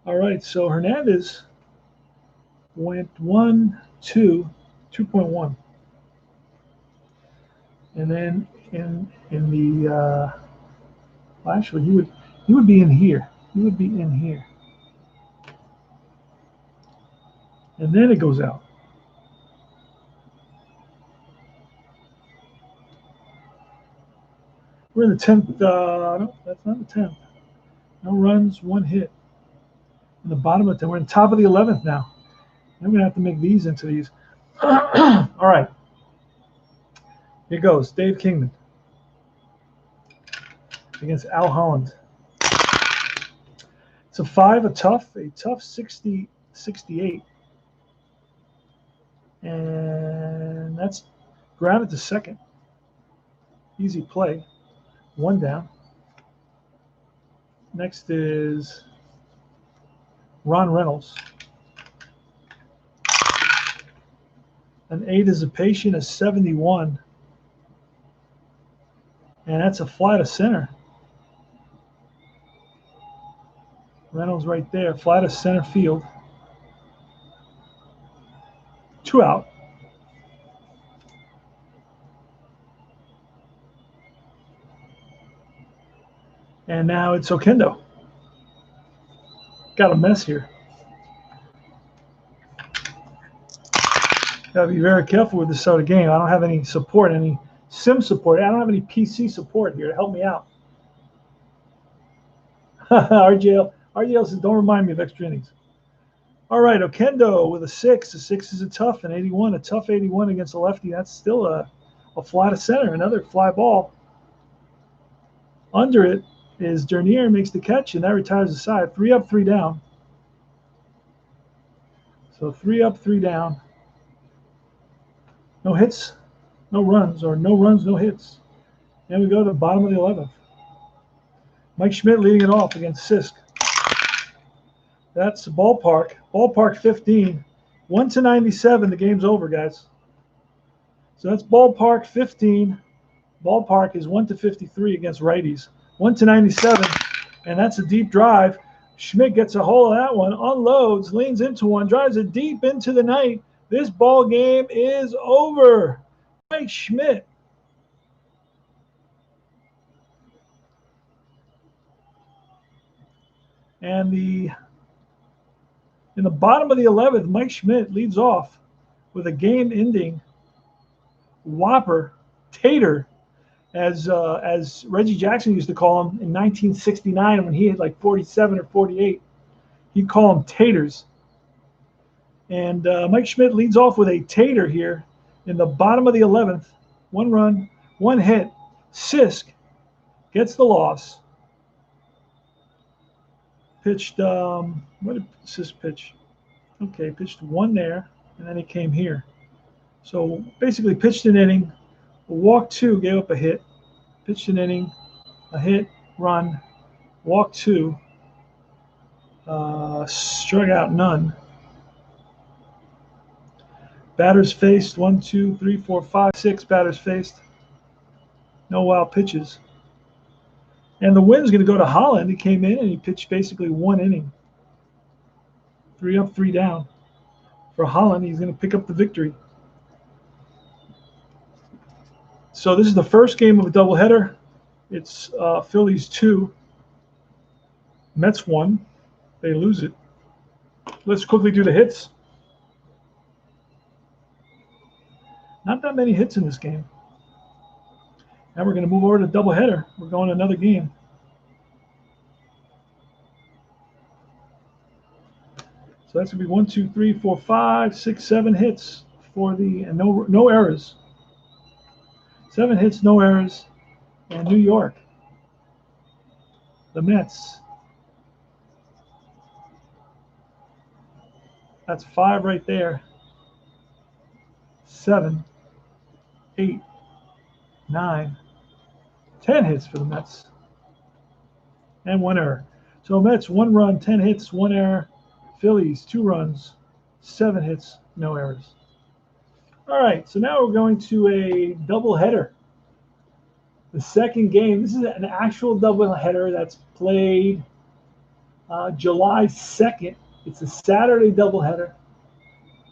S1: All right, so Hernandez went 2.1. And then in the well, actually he would be in here. He would be in here. And then it goes out. We're in the 10th. No, that's not the 10th. No runs, one hit. In the bottom of the 10th. We're in top of the 11th now. I'm going to have to make these into these. All right. Here goes. Dave Kingman against Al Holland. It's a 5, a tough 60, 68. And that's grounded to second. Easy play. One down. Next is Ron Reynolds. An 8 is a patient, a 71. And that's a fly to center. Reynolds right there, fly to center field. 2 out. And now it's Oquendo. Got a mess here. Got to be very careful with this sort of game. I don't have any support, any sim support. I don't have any PC support here to help me out. RJL says, don't remind me of extra innings. All right, Oquendo with a 6. A 6 is a tough, an 81. A tough 81 against a lefty. That's still a fly to center, another fly ball. Under it is Dernier, makes the catch, and that retires the side. 3 up, 3 down. So 3 up, 3 down. No hits, no runs, or no runs, no hits. And we go to the bottom of the 11th. Mike Schmidt leading it off against Sisk. That's the ballpark. Ballpark 15. 1-97. The game's over, guys. So that's ballpark 15. Ballpark is 1-53 against righties. 1-97. And that's a deep drive. Schmidt gets a hold of that one, unloads, leans into one, drives it deep into the night. This ball game is over. Mike Schmidt. And in the bottom of the 11th, Mike Schmidt leads off with a game-ending whopper, tater, as Reggie Jackson used to call him in 1969 when he had like 47 or 48. He'd call them taters. And Mike Schmidt leads off with a tater here in the bottom of the 11th. 1 run, 1 hit. Sisk gets the loss. Pitched, what did Sisk pitch? Okay, pitched 1 there, and then he came here. So basically pitched an inning, walked 2, gave up a hit. Pitched an inning, a hit, run, walked 2, struck out none. Batters faced 1, 2, 3, 4, 5, 6 batters faced. No wild pitches. And the win's going to go to Holland. He came in and he pitched basically 1 inning. 3 up, 3 down. For Holland, he's going to pick up the victory. So this is the first game of a doubleheader. It's Phillies 2, Mets 1. They lose it. Let's quickly do the hits. Not that many hits in this game. Now we're going to move over to doubleheader. We're going to another game. So that's gonna be 1, 2, 3, 4, 5, 6, 7 hits for the and no errors. 7 hits, no errors, and New York. The Mets. That's 5 right there. 7, 8, 9, 10 hits for the Mets. And 1 error. So Mets, 1 run, 10 hits, 1 error. Phillies, 2 runs, 7 hits, no errors. All right, so now we're going to a doubleheader. The second game, this is an actual doubleheader that's played July 2nd. It's a Saturday doubleheader.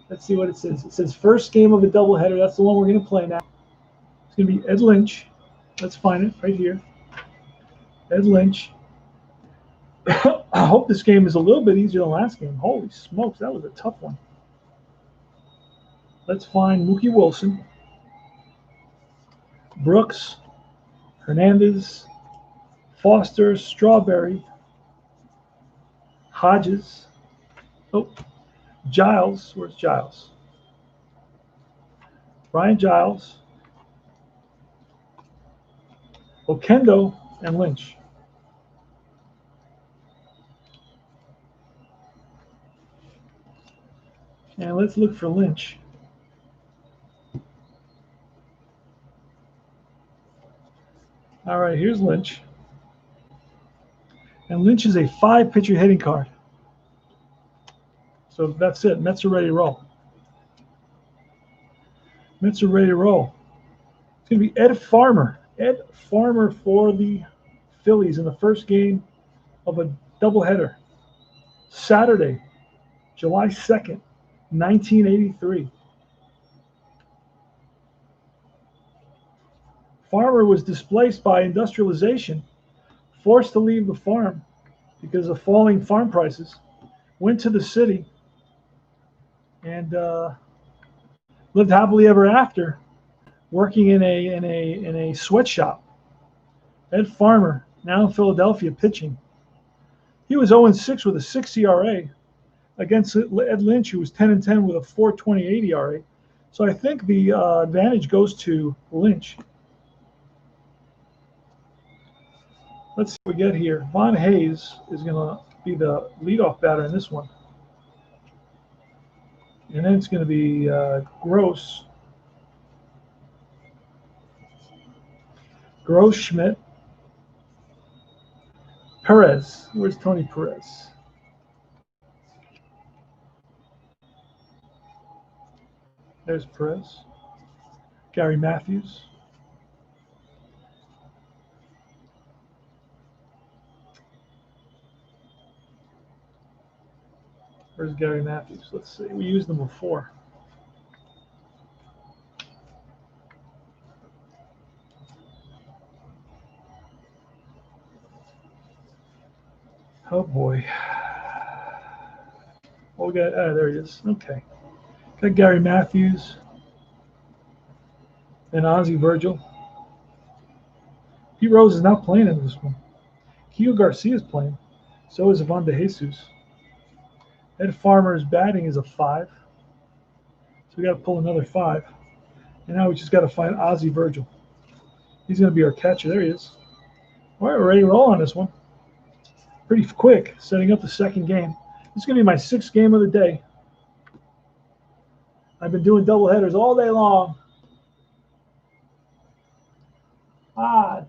S1: Let's see what it says. It says first game of a doubleheader. That's the one we're going to play now. It's going to be Ed Lynch. Let's find it right here. Ed Lynch. I hope this game is a little bit easier than last game. Holy smokes, that was a tough one. Let's find Mookie Wilson, Brooks, Hernandez, Foster, Strawberry, Hodges. Oh, Giles. Where's Giles? Brian Giles, Okendo, and Lynch. And let's look for Lynch. All right, here's Lynch. And Lynch is a 5-pitcher hitting card. So that's it. Mets are ready to roll. Mets are ready to roll. It's going to be Ed Farmer. Ed Farmer for the Phillies in the first game of a doubleheader. Saturday, July 2nd, 1983. Farmer was displaced by industrialization, forced to leave the farm because of falling farm prices, went to the city, and lived happily ever after, working in a sweatshop. Ed Farmer, now in Philadelphia, pitching. He was 0-6 with a 6 ERA against Ed Lynch, who was 10-10 with a 4.28 ERA. So I think the advantage goes to Lynch. Let's see what we get here. Von Hayes is going to be the leadoff batter in this one. And then it's going to be Gross, Schmidt, Perez. Where's Tony Perez? There's Perez. Gary Matthews. Where's Gary Matthews? Let's see. We used them before. Oh boy. Oh, we got. There he is. Okay. Got Gary Matthews and Ozzie Virgil. Pete Rose is not playing in this one. Keegan Garcia is playing. So is Ivan De Jesus. Ed Farmer's batting is a 5. So we got to pull another 5. And now we just got to find Ozzie Virgil. He's going to be our catcher. There he is. All right, we're ready to roll on this one. Pretty quick, setting up the second game. This is going to be my 6th game of the day. I've been doing doubleheaders all day long.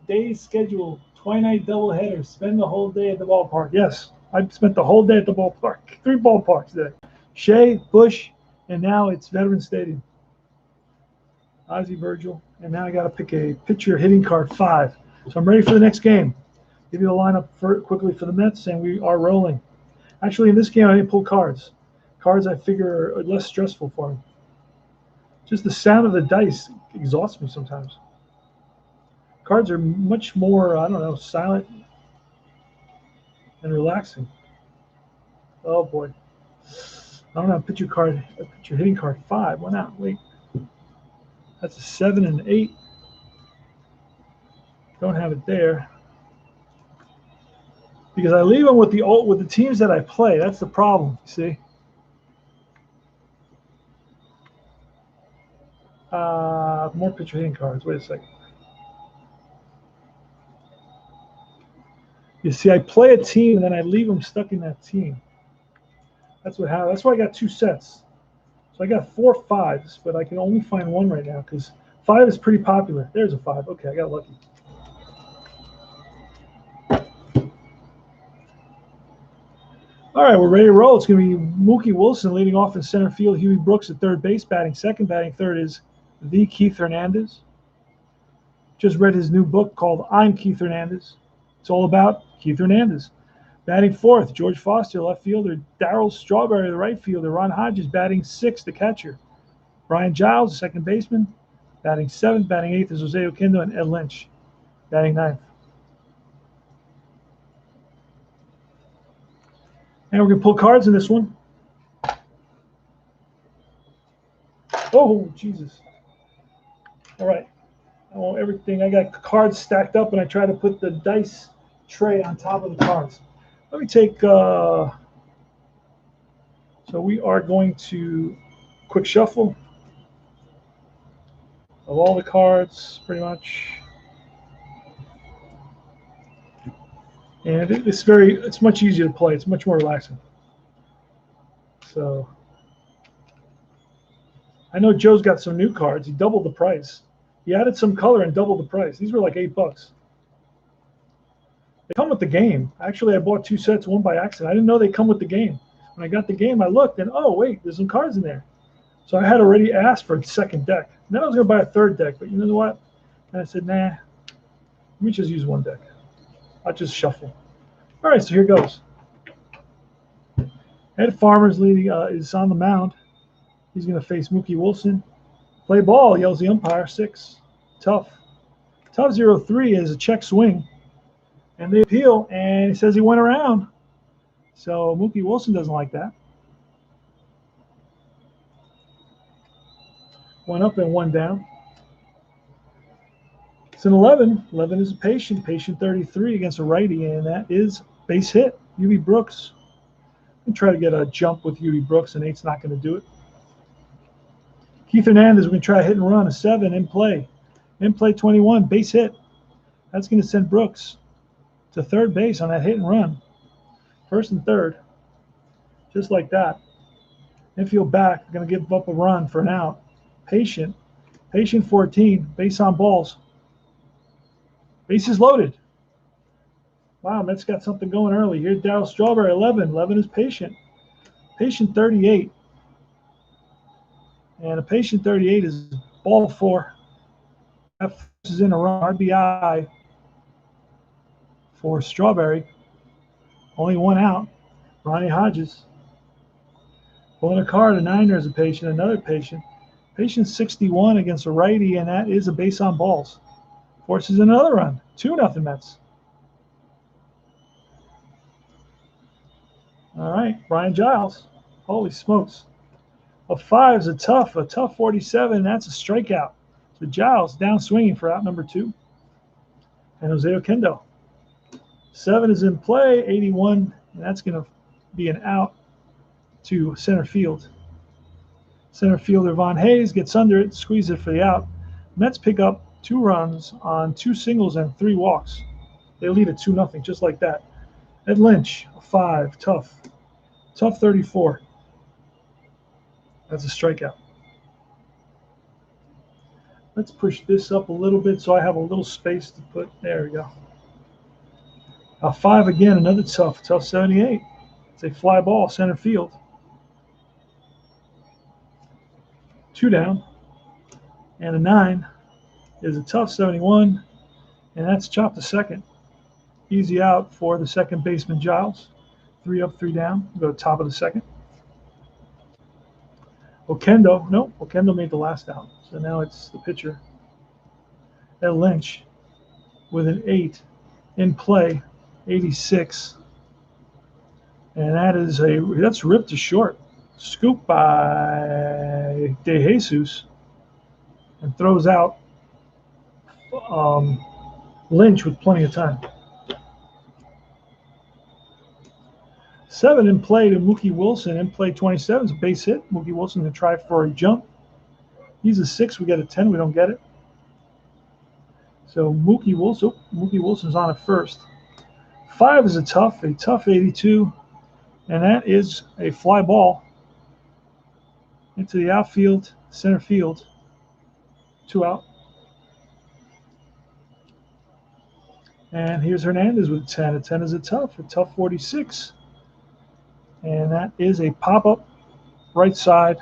S1: Day's schedule, 20-night doubleheader. Spend the whole day at the ballpark. Yes, I spent the whole day at the ballpark. 3 ballparks today. Shea, Busch, and now it's Veterans Stadium. Ozzie Virgil, and now I got to pick a pitcher hitting card 5. So I'm ready for the next game. Give you the lineup quickly for the Mets, and we are rolling. Actually, in this game, I didn't pull cards. Cards I figure are less stressful for me. Just the sound of the dice exhausts me sometimes. Cards are much more, I don't know, silent and relaxing. Oh boy. I don't have pitcher hitting card 5. Why not? Wait. That's a 7 and 8. Don't have it there. Because I leave them with the teams that I play. That's the problem, you see. More pitcher hitting cards. Wait a second. You see, I play a team and then I leave them stuck in that team. That's what happened. That's why I got 2 sets. So I got 4 5s, but I can only find 1 right now because 5 is pretty popular. There's a 5. Okay, I got lucky. All right, we're ready to roll. It's going to be Mookie Wilson leading off in center field. Huey Brooks at third base, batting second. Batting third is the Keith Hernandez. Just read his new book called I'm Keith Hernandez. It's all about Keith Hernandez. Batting fourth, George Foster, left fielder. Daryl Strawberry, the right fielder. Ron Hodges batting sixth, the catcher. Brian Giles, the second baseman. Batting seventh. Batting eighth is Jose Oquendo, and Ed Lynch batting ninth. And we're going to pull cards in this one. Oh, Jesus. All right. I want everything. I got cards stacked up, and I try to put the dice tray on top of the cards. Let me take, so we are going to quick shuffle of all the cards, pretty much. And it's much easier to play. It's much more relaxing. So I know Joe's got some new cards. He doubled the price. He added some color and doubled the price. These were like $8. They come with the game. Actually, I bought 2 sets, one by accident. I didn't know they come with the game. When I got the game, I looked and, oh, wait, there's some cards in there. So I had already asked for a second deck. And then I was going to buy a third deck, but you know what? And I said, nah, let me just use one deck. I'll just shuffle. All right, so here goes. Ed Farmer's leading is on the mound. He's going to face Mookie Wilson. Play ball, yells the umpire. 6. Tough. Tough 0-3 is a check swing. And they appeal, and he says he went around. So Mookie Wilson doesn't like that. 1 up and 1 down. It's an 11. 11 is a patient. Patient 33 against a righty, and that is base hit. Huey Brooks. I'm try to get a jump with Huey Brooks, and 8's not going to do it. Keith Hernandez, we're going to try a hit and run. A 7 in play. In play 21, base hit. That's going to send Brooks to third base on that hit and run. First and third. Just like that. Infield back. We're going to give up a run for an out. Patient. Patient 14. Base on balls. Bases loaded. Wow, Mets got something going early. Here's Daryl Strawberry, 11. 11 is patient. Patient 38. And a patient 38 is ball 4. That is in a run. RBI for Strawberry. Only 1 out. Ronnie Hodges. Pulling a card, a 9er is a patient, another patient. Patient 61 against a righty, and that is a base on balls. Forces another run. 2-0 Mets. All right, Brian Giles. Holy smokes. A 5 is a tough 47. That's a strikeout. So Giles down swinging for out number 2. And Jose Oquendo. 7 is in play, 81, and that's going to be an out to center field. Center fielder Von Hayes gets under it, squeezes it for the out. Mets pick up 2 runs on 2 singles and 3 walks. They lead at 2-0, just like that. Ed Lynch, a 5, tough 34. That's a strikeout. Let's push this up a little bit so I have a little space to put. There we go. A 5 again, another tough 78. It's a fly ball, center field. 2 down. And a 9 is a tough 71, and that's chopped to second. Easy out for the second baseman, Giles. 3 up, 3 down. We'll go to top of the second. Oquendo made the last out. So now it's the pitcher. Ed Lynch with an 8 in play, 86. And that's ripped to short. Scoop by De Jesus. And throws out Lynch with plenty of time. 7 in play to Mookie Wilson. In play 27 is a base hit. Mookie Wilson to try for a jump. He's a 6. We get a 10. We don't get it. So Mookie Wilson's on at first. 5 is a tough 82. And that is a fly ball into the outfield, center field. 2 out. And here's Hernandez with a 10. A 10 is a tough 46. And that is a pop-up right side.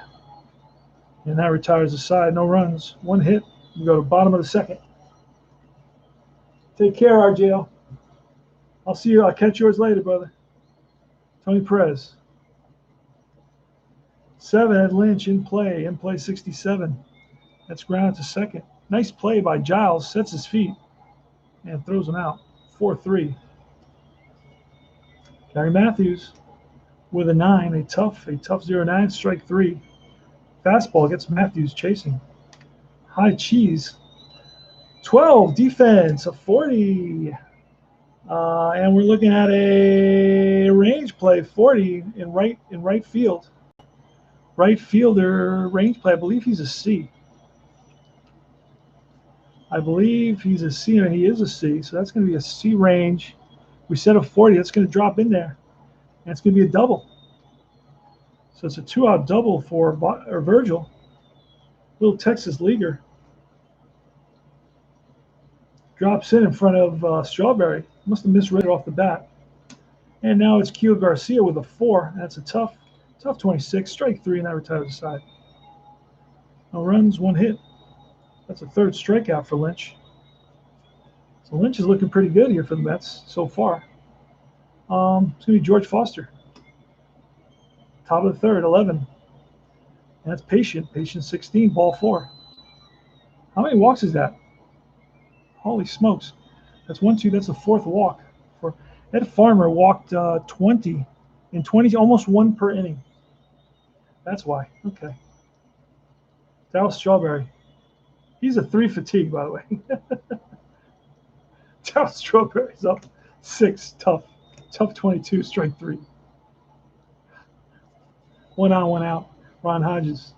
S1: And that retires the side. No runs. 1 hit. We go to bottom of the second. Take care, RJL. I'll see you. I'll catch yours later, brother. Tony Perez. 7 had Lynch in play 67. That's grounded to second. Nice play by Giles. Sets his feet and throws him out. 4-3. Gary Matthews with a 9. A tough 0-9. Strike 3. Fastball gets Matthews chasing. High cheese. 12 defense, a 40. And we're looking at a range play, 40 in right field. Right fielder range play. I believe he's a C. I believe he's a C, and he is a C. So that's going to be a C range. We set a 40. That's going to drop in there, and it's going to be a double. So it's a 2-out double for Virgil. Little Texas leaguer. Drops in front of Strawberry. Must have misread it off the bat. And now it's Keegan Garcia with a 4. That's a tough 26. Strike 3, and that retires the side. No runs, 1 hit. That's a 3rd strikeout for Lynch. So Lynch is looking pretty good here for the Mets so far. It's going to be George Foster. Top of the 3rd, 11. And that's Patient 16, ball 4. How many walks is that? Holy smokes. That's 1, 2. That's the 4th walk. For Ed Farmer walked 20 in 20, almost 1 per inning. That's why. Okay. Daryl Strawberry. He's a 3 fatigue, by the way. Daryl Strawberry's up 6. Tough 22. Strike 3. 1 on, 1 out. Ron Hodges.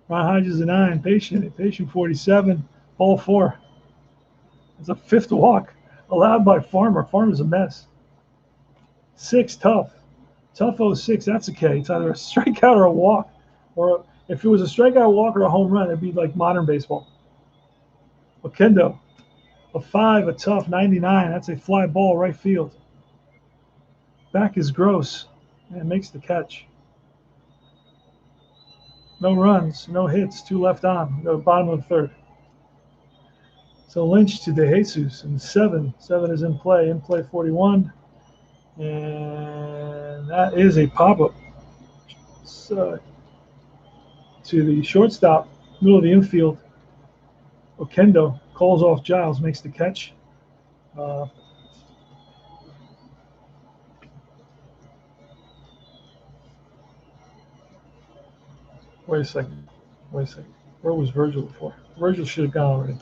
S1: Ron Hodges a 9. Patient 47. Ball 4. It's a 5th walk allowed by Farmer. Farmer's a mess. 6 tough 06. That's a K. It's either a strikeout or a walk, or if it was a strikeout, walk, or a home run, it'd be like modern baseball. Okendo, a 5, a tough 99. That's a fly ball right field. Back is Gross and makes the catch. No runs, no hits, 2 left on. Go to bottom of the 3rd. So Lynch to DeJesus, and 7. 7 is in play 41. And that is a pop-up to the shortstop, middle of the infield. Okendo calls off Giles, makes the catch. Wait a second. Where was Virgil before? Virgil should have gone already.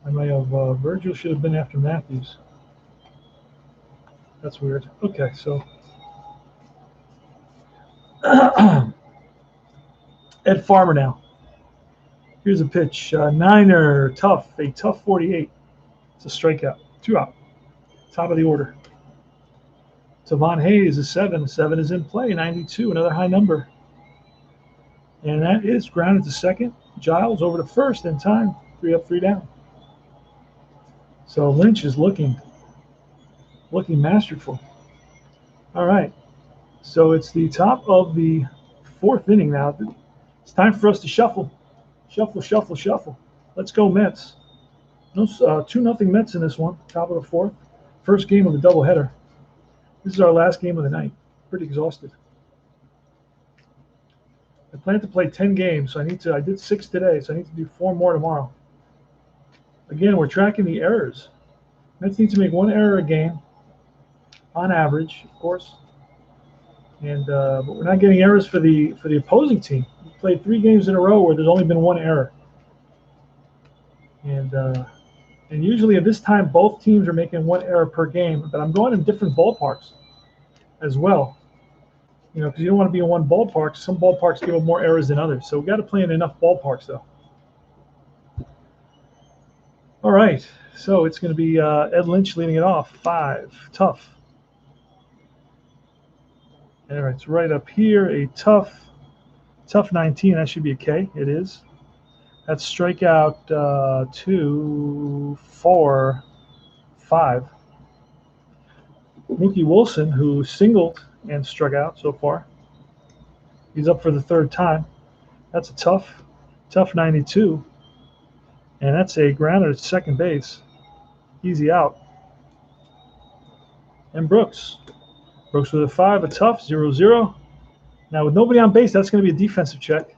S1: I may have, Virgil should have been after Matthews. That's weird. Okay, so Ed Farmer now. Here's a pitch. Niner, tough 48. It's a strikeout. 2 out. Top of the order. Tavon Hayes is 7. 7 is in play. 92, another high number. And that is grounded to second. Giles over to first in time. 3 up, 3 down. So Lynch is looking masterful. All right. So it's the top of the 4th inning now. It's time for us to shuffle. Shuffle. Let's go Mets. No, 2-0 Mets in this one. Top of the 4th. First game of the doubleheader. This is our last game of the night. Pretty exhausted. I plan to play 10 games, so I did 6 today, so I need to do 4 more tomorrow. Again, we're tracking the errors. Mets need to make 1 error a game, on average, of course. And but we're not getting errors for the opposing team. We played 3 games in a row where there's only been 1 error. And usually at this time, both teams are making 1 error per game. But I'm going in different ballparks as well. You know, because you don't want to be in one ballpark. Some ballparks give up more errors than others. So we got to play in enough ballparks, though. All right. So it's going to be Ed Lynch leading it off. 5. Tough. All right. It's right up here. A tough 19. That should be a K. It is. That's strikeout 2, 4, 5. Mookie Wilson, who singled and struck out so far. He's up for the 3rd time. That's a tough 92. And that's a grounder at second base. Easy out. And Brooks. Brooks with a 5, a tough, 0-0. Now with nobody on base, that's going to be a defensive check.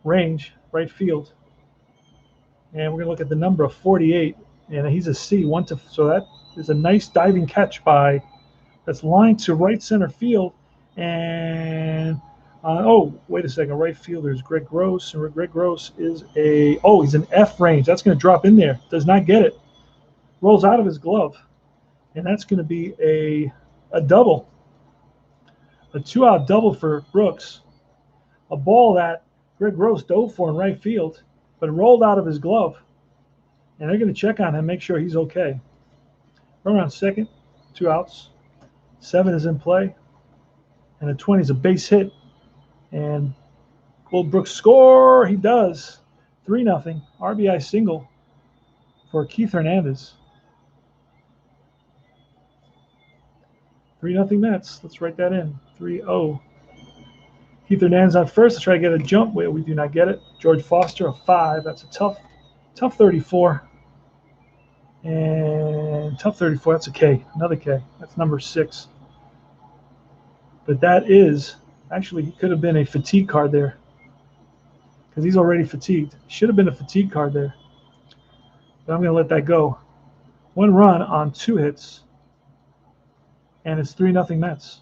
S1: Range, right field. And we're going to look at the number of 48. And he's a C, 1 to, so that is a nice diving catch by, that's lined to right center field. And, oh, wait a second, right fielder is Greg Gross. And Greg Gross is he's an F range. That's going to drop in there. Does not get it. Rolls out of his glove. And that's going to be a double. A 2-out double for Brooks. A ball that Greg Gross dove for in right field, but rolled out of his glove. And they're going to check on him, make sure he's okay. Runner on second, 2 outs. 7 is in play. And a 20 is a base hit. And will Brooks score? He does. 3-0. RBI single for Keith Hernandez. 3-0 Mets. Let's write that in. 3-0. Keith Hernandez on first. Let's try to get a jump. Wait, we do not get it. George Foster, a 5. That's a tough 34. And tough 34. That's a K. Another K. That's number 6. But that is, actually, he could have been a fatigue card there. Because he's already fatigued. Should have been a fatigue card there. But I'm going to let that go. 1 run on 2 hits. And it's 3-0 Mets.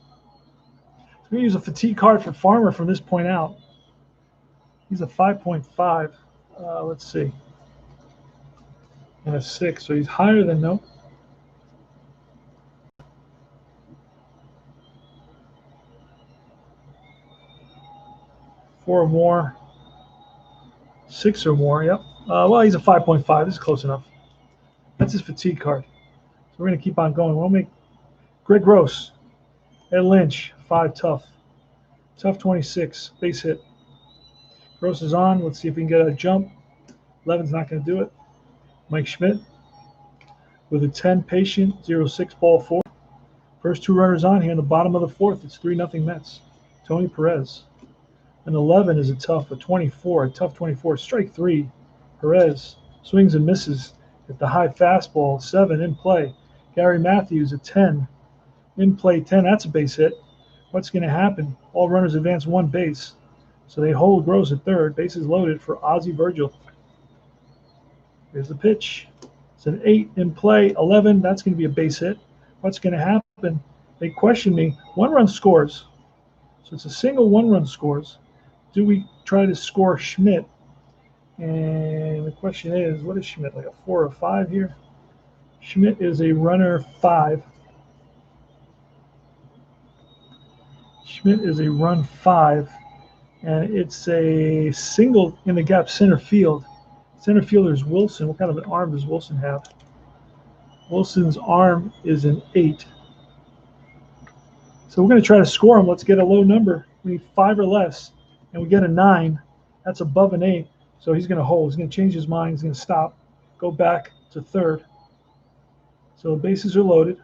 S1: So we're going to use a fatigue card for Farmer from this point out. He's a 5.5. Let's see. And a 6. So he's higher than no. Four or more. 6 or more, yep. Well, he's a 5.5. This is close enough. That's his fatigue card. So we're going to keep on going. We'll make Greg Gross, Ed Lynch, 5 tough. Tough 26, base hit. Gross is on. Let's see if we can get a jump. 11's not going to do it. Mike Schmidt with a 10 patient, 0-6 ball 4. First 2 runners on here in the bottom of the 4th. It's 3-0 Mets. Tony Perez. An 11 is a tough, a 24, a tough 24. Strike 3. Perez swings and misses at the high fastball. 7 in play. Gary Matthews, a 10. In play 10, that's a base hit. What's going to happen? All runners advance 1 base. So they hold Gross at third. Bases loaded for Ozzie Virgil. Here's the pitch. It's an 8 in play. 11, that's going to be a base hit. What's going to happen? They question me. 1 run scores. So it's a single 1 run scores. Do we try to score Schmidt? And the question is, what is Schmidt? Like a 4 or 5 here? Schmidt is a runner 5. Schmidt is a run 5, and it's a single in the gap center field. Center fielder is Wilson. What kind of an arm does Wilson have? Wilson's arm is an 8. So we're going to try to score him. Let's get a low number. We need 5 or less, and we get a 9. That's above an 8. So he's going to hold. He's going to change his mind. He's going to stop, go back to third. So the bases are loaded.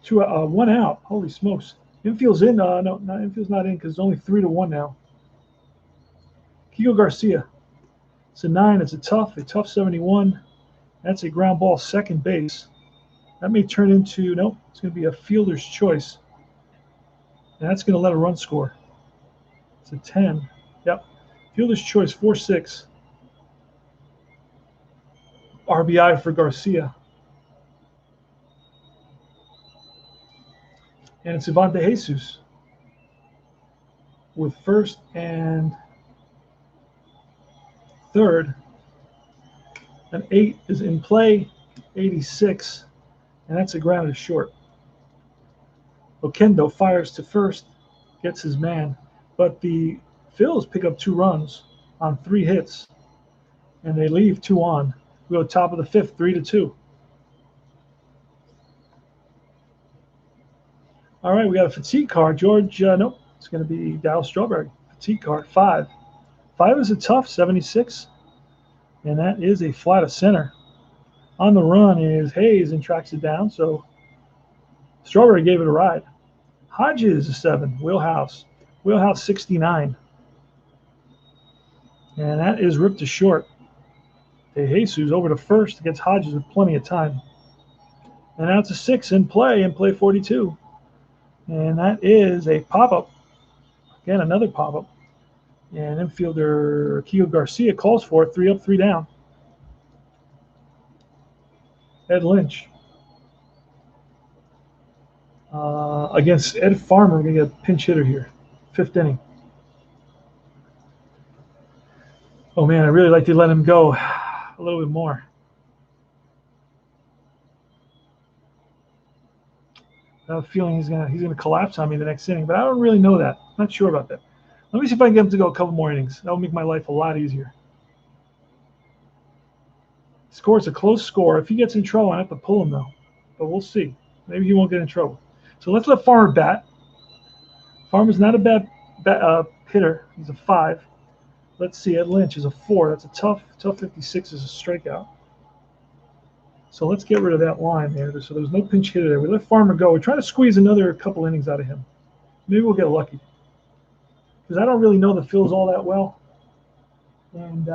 S1: 1 out. Holy smokes. Infield's in. No, infield's not in because it's only 3-1 now. Keegan Garcia. It's a 9. It's a tough 71. That's a ground ball second base. That may turn into, nope, it's going to be a fielder's choice. And that's going to let a run score. It's a 10. Yep. Fielder's choice, 4-6. RBI for Garcia. And it's Ivan De Jesus with first and third. An 8 is in play, 86, and that's a grounded short. Oquendo fires to first, gets his man, but the Phils pick up 2 runs on 3 hits, and they leave 2 on. We go top of the 5th, 3-2. All right, we got a fatigue card. George, nope, it's going to be Daryl Strawberry. Fatigue card, 5. 5 is a tough, 76, and that is a fly to center. On the run is Hayes and tracks it down, so Strawberry gave it a ride. Hodges, a 7, Wheelhouse. Wheelhouse, 69. And that is ripped to short. De Jesus over to first against Hodges with plenty of time. And now it's a 6 in play 42. And that is a pop-up. Again, another pop-up. And infielder Keegan Garcia calls for it, 3 up, 3 down. Ed Lynch. Against Ed Farmer, we're going to get a pinch hitter here. 5th inning. Oh, man, I really like to let him go a little bit more. I have a feeling he's gonna collapse on me the next inning, but I don't really know that. I'm not sure about that. Let me see if I can get him to go a couple more innings. That will make my life a lot easier. Score's a close score. If he gets in trouble, I have to pull him though. But we'll see. Maybe he won't get in trouble. So let's let Farmer bat. Farmer's not a bad hitter. He's a 5. Let's see. Ed Lynch is a 4. That's a tough 56 is a strikeout. So let's get rid of that line there. So there's no pinch hitter there. We let Farmer go. We're trying to squeeze another couple innings out of him. Maybe we'll get lucky. Because I don't really know the Phils all that well. And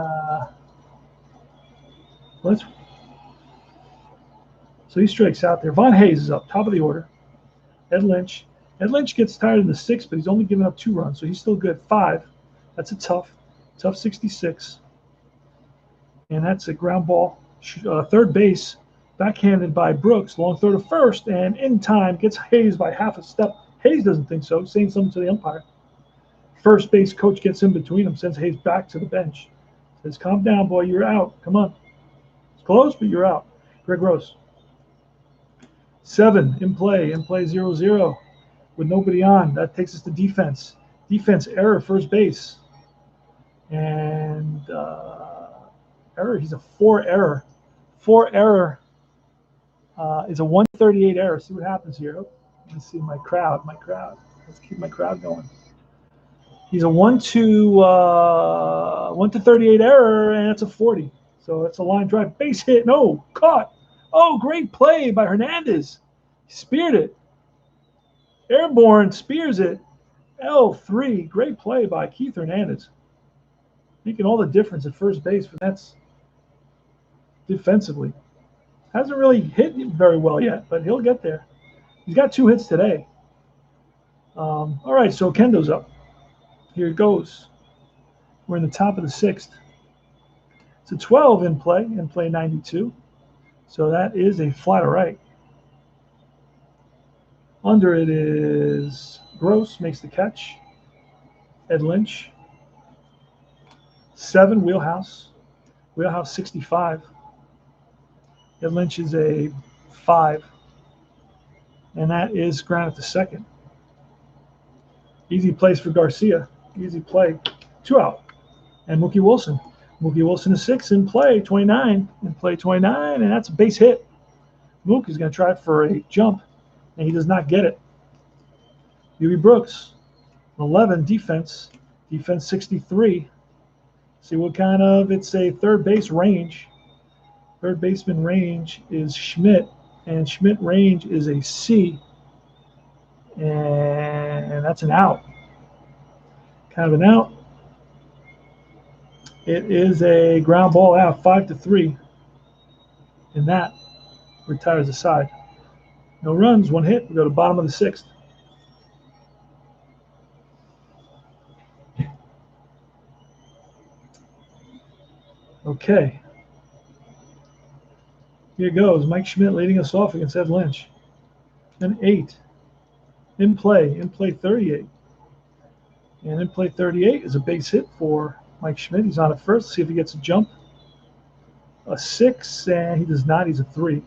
S1: so he strikes out there. Von Hayes is up, top of the order. Ed Lynch. Ed Lynch gets tired in the 6th, but he's only given up 2 runs, so he's still good. 5. That's a tough 66. And that's a ground ball. Third base, backhanded by Brooks. Long throw to first, and in time gets Hayes by half a step. Hayes doesn't think so, saying something to the umpire. First base coach gets in between them, sends Hayes back to the bench. Says, calm down, boy, you're out. Come on. It's close, but you're out. Greg Rose. 7 in play 0-0 with nobody on. That takes us to defense. Defense error, first base. And error, he's a 4 error. 4 error is a 138 error. See what happens here. Oh, let's see my crowd. Let's keep my crowd going. He's a 1 to 38 error, and that's a 40. So that's a line drive. Base hit. No, caught. Oh, great play by Hernandez. He speared it. Airborne, spears it. L3. Great play by Keith Hernandez. Making all the difference at first base, but that's defensively. Hasn't really hit very well yet, but he'll get there. He's got 2 hits today. All right, so Kendo's up. Here it goes. We're in the top of the 6th. It's a 12 in play 92. So that is a fly to right. Under it is Gross, makes the catch. Ed Lynch. 7, Wheelhouse. Wheelhouse 65. Ed Lynch is a 5. And that is grounded to second. Easy plays for Garcia. Easy play. 2 out. And Mookie Wilson. Mookie Wilson is 6 in play 29. In play 29, and that's a base hit. Mook is going to try for a jump, and he does not get it. Huey Brooks, 11, defense. Defense 63. See what kind of, it's a third base range. Third baseman range is Schmidt, and Schmidt range is a C. And that's an out. Kind of an out. It is a ground ball out, 5-3. And that retires the side. No runs, 1 hit. We go to bottom of the 6th. Okay. Here goes. Mike Schmidt leading us off against Ed Lynch. An 8. In play 38. And in play 38 is a base hit for Mike Schmidt. He's on at first. Let's see if he gets a jump. A 6, and he does not. He's a 3.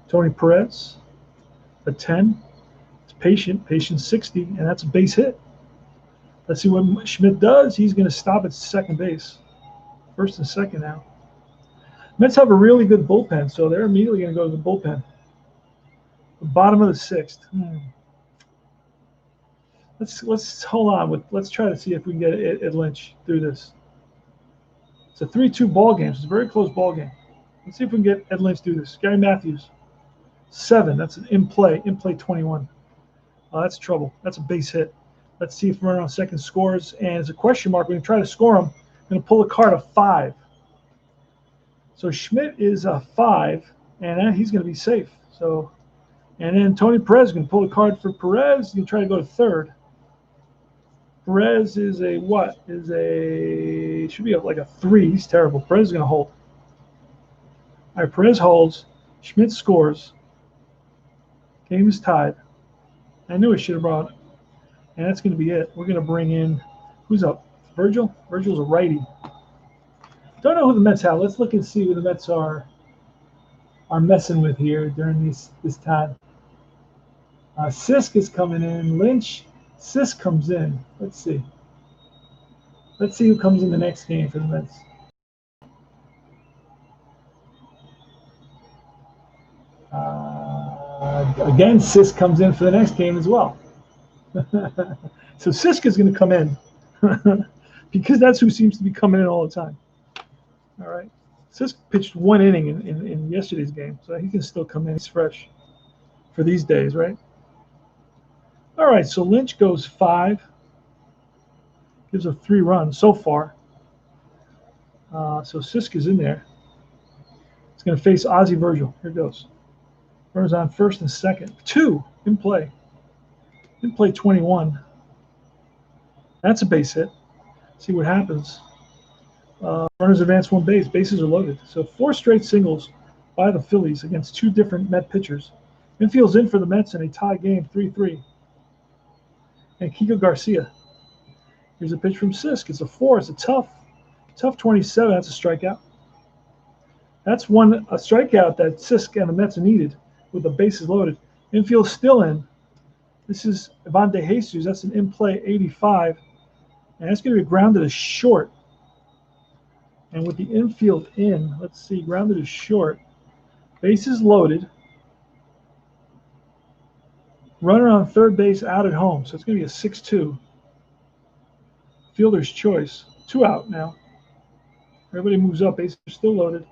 S1: Tony Perez, a 10. Patient 60, and that's a base hit. Let's see what Schmidt does. He's going to stop at second base. First and second now. Mets have a really good bullpen, so they're immediately going to go to the bullpen. The bottom of the sixth. Let's hold on. Let's try to see if we can get Ed Lynch through this. It's a 3-2 ball game. So it's a very close ball game. Let's see if we can get Ed Lynch through this. Gary Matthews, 7. That's an in play 21. That's trouble. That's a base hit. Let's see if runner on second scores. And it's a question mark. We're going to try to score him. I'm going to pull a card of 5. So Schmidt is a 5, and he's going to be safe. So, and then Tony Perez is going to pull a card for Perez. He's going to try to go to third. Perez is a what? Should be like a 3. He's terrible. Perez is going to hold. All right, Perez holds. Schmidt scores. Game is tied. I knew I should have brought it. And that's going to be it. We're going to bring in, who's up? Virgil? Virgil's a righty. Don't know who the Mets have. Let's look and see who the Mets are messing with here during this time. Sisk is coming in. Lynch. Sisk comes in. Let's see. Let's see who comes in the next game for the Mets. Again, Sisk comes in for the next game as well. So Sisk is going to come in because that's who seems to be coming in all the time. All right. Sisk pitched 1 inning in yesterday's game, so he can still come in. He's fresh for these days, right? All right, so Lynch goes 5. Gives up 3 runs so far. So Sisk is in there. He's going to face Ozzie Virgil. Here it goes. Runners on first and second. 2 in play. In play 21. That's a base hit. See what happens. Runners advance 1 base. Bases are loaded. So 4 straight singles by the Phillies against 2 different Met pitchers. Infield's in for the Mets in a tie game, 3-3. And Keegan Garcia. Here's a pitch from Sisk. It's a 4. It's a tough 27. That's a strikeout. That's a strikeout that Sisk and the Mets needed with the bases loaded. Infield's still in. This is Ivan De Jesus. That's an in-play 85. And that's going to be grounded as short. And with the infield in, let's see, grounded as short. Bases loaded. Runner on third base out at home. So it's going to be a 6-2. Fielder's choice. 2 out now. Everybody moves up. Bases are still loaded.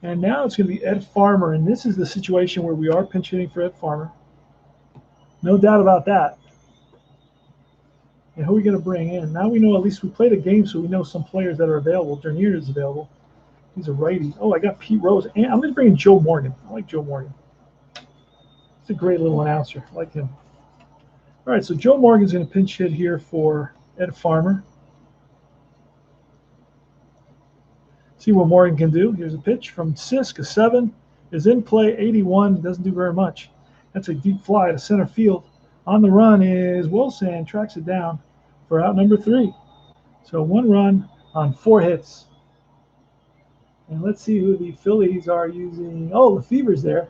S1: And now it's going to be Ed Farmer. And this is the situation where we are pinch hitting for Ed Farmer. No doubt about that. And who are we going to bring in? Now we know at least we played a game, so we know some players that are available. Dernier is available. He's a righty. Oh, I got Pete Rose. And I'm going to bring in Joe Morgan. I like Joe Morgan. He's a great little announcer. I like him. All right, so Joe Morgan's going to pinch hit here for Ed Farmer. See what Morgan can do. Here's a pitch from Sisk, a 7. Is in play, 81. Doesn't do very much. That's a deep fly to center field. On the run is Wilson. Tracks it down for out number 3. So 1 run on 4 hits. And let's see who the Phillies are using. Oh, Lefebvre's there.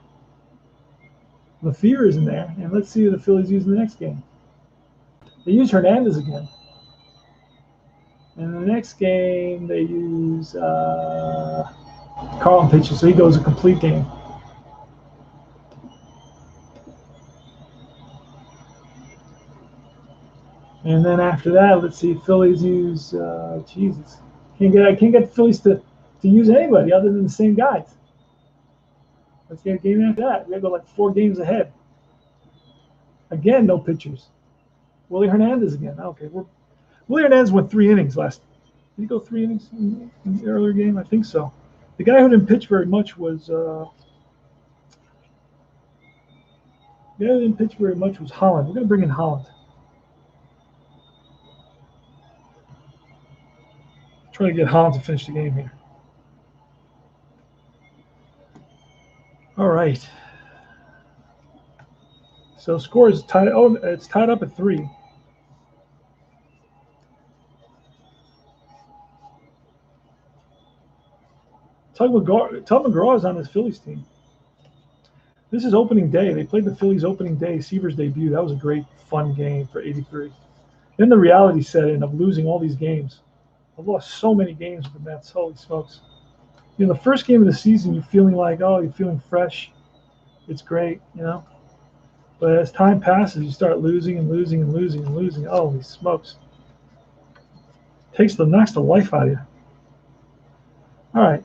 S1: Lefebvre is in there. And let's see who the Phillies use in the next game. They use Hernandez again. And the next game, they use Carlton pitches, so he goes a complete game. And then after that, let's see, Phillies use Jesus. I can't get the Phillies to use anybody other than the same guys. Let's get a game after that. We gotta go like 4 games ahead. Again, no pitchers. Willie Hernandez again. Okay, Willie Hernandez went 3 innings last. Did he go 3 innings in the earlier game? I think so. The guy who didn't pitch very much was Holland. We're going to bring in Holland. Try to get Holland to finish the game here. All right. So score is tied. Oh, it's tied up at 3. Tug McGraw is on this Phillies team. This is opening day. They played the Phillies opening day, Seaver's debut. That was a great, fun game for 83. Then the reality set in of losing all these games. I've lost so many games with the Mets. Holy smokes. You know, the first game of the season, you're feeling like, oh, you're feeling fresh. It's great, you know. But as time passes, you start losing and losing and losing and losing. Holy smokes. Knocks the life out of you. All right.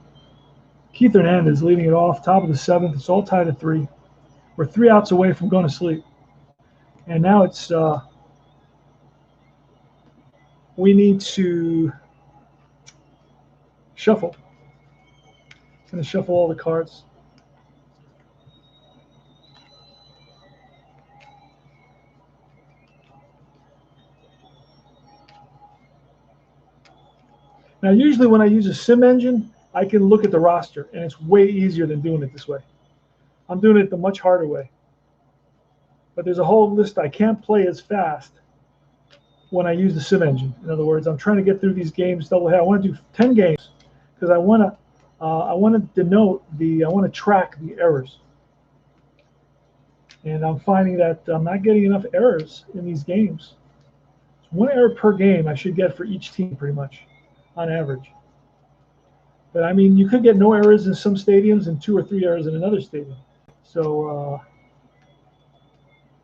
S1: Keith Hernandez leading it off, top of the 7th. It's all tied at 3. We're 3 outs away from going to sleep. And now it's we need to shuffle. I'm going to shuffle all the cards. Now, usually when I use a sim engine, I can look at the roster, and it's way easier than doing it this way. I'm doing it the much harder way. But there's a whole list I can't play as fast when I use the sim engine. In other words, I'm trying to get through these games double head. I want to do 10 games because I want to track the errors. And I'm finding that I'm not getting enough errors in these games. 1 error per game I should get for each team pretty much on average. But I mean, you could get no errors in some stadiums and 2 or 3 errors in another stadium. So,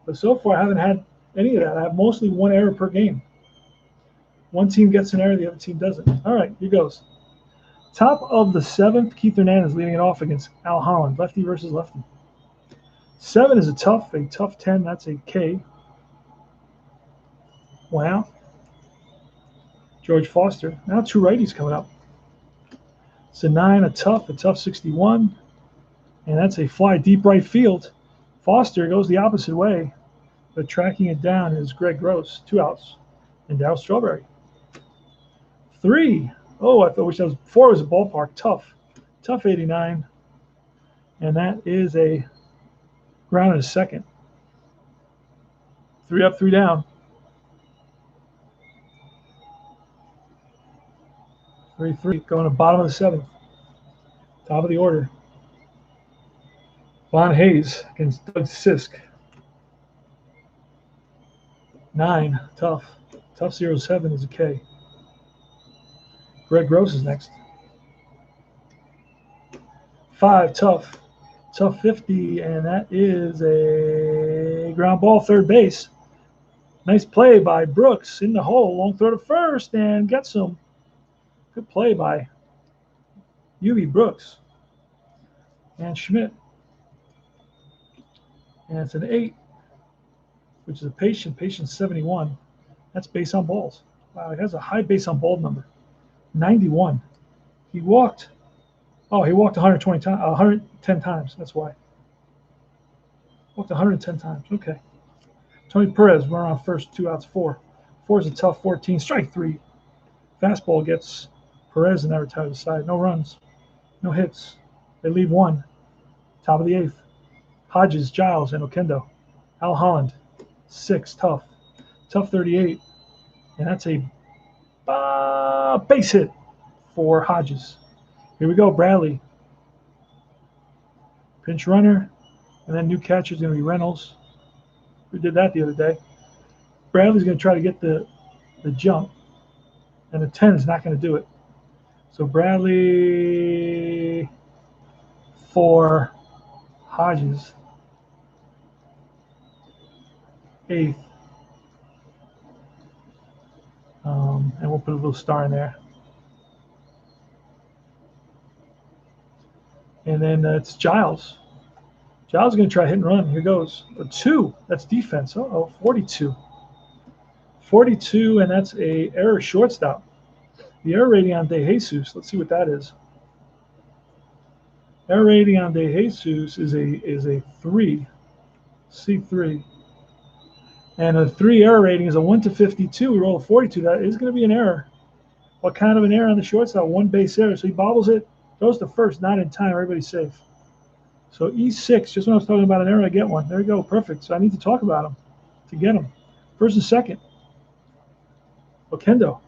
S1: but so far I haven't had any of that. I have mostly 1 error per game. One team gets an error, the other team doesn't. All right, here goes. Top of the 7th, Keith Hernandez leading it off against Al Holland, lefty versus lefty. 7 is a tough 10. That's a K. Wow. George Foster. Now 2 righties coming up. It's a 9, a tough 61. And that's a fly deep right field. Foster goes the opposite way, but tracking it down is Greg Gross. 2 outs. And Daryl Strawberry. 3. Oh, I wish that was 4 was a ballpark. Tough 89. And that is a ground in a second. 3 up, 3 down. 3-3 going to bottom of the 7th. Top of the order. Von Hayes against Doug Sisk. 9, tough. Tough 07 is a K. Greg Gross is next. 5, tough. Tough 50, and that is a ground ball, third base. Nice play by Brooks in the hole. Long throw to first, and gets him. Good play by UV Brooks. And Schmidt. And it's an 8, which is a patient 71. That's base on balls. Wow, he has a high base on ball number. 91. He walked 110 times. That's why. Walked 110 times. Okay. Tony Perez, we're on first, 2 outs, 4. 4 is a tough 14. Strike 3. Fastball gets Perez and that retired side. No runs. No hits. They leave 1. Top of the 8th. Hodges, Giles, and Okendo. Al Holland. 6, tough. Tough 38. And that's a base hit for Hodges. Here we go, Bradley. Pinch runner. And then new catcher is going to be Reynolds. We did that the other day. Bradley's going to try to get the jump. And the 10 is not going to do it. So Bradley for Hodges. 8th. And we'll put a little star in there. And then it's Giles. Giles is going to try hit and run. Here goes. A 2. That's defense. Uh-oh, 42. 42, and that's a error shortstop. The error rating on De Jesus, let's see what that is. Error rating on De Jesus is a 3. C3. And a 3 error rating is a 1 to 52. We roll a 42. That is going to be an error. What kind of an error on the shortstop? 1 base error. So he bobbles it, throws to first, not in time. Everybody's safe. So E6, just when I was talking about an error, I get one. There we go. Perfect. So I need to talk about him to get him. First and second. Okendo.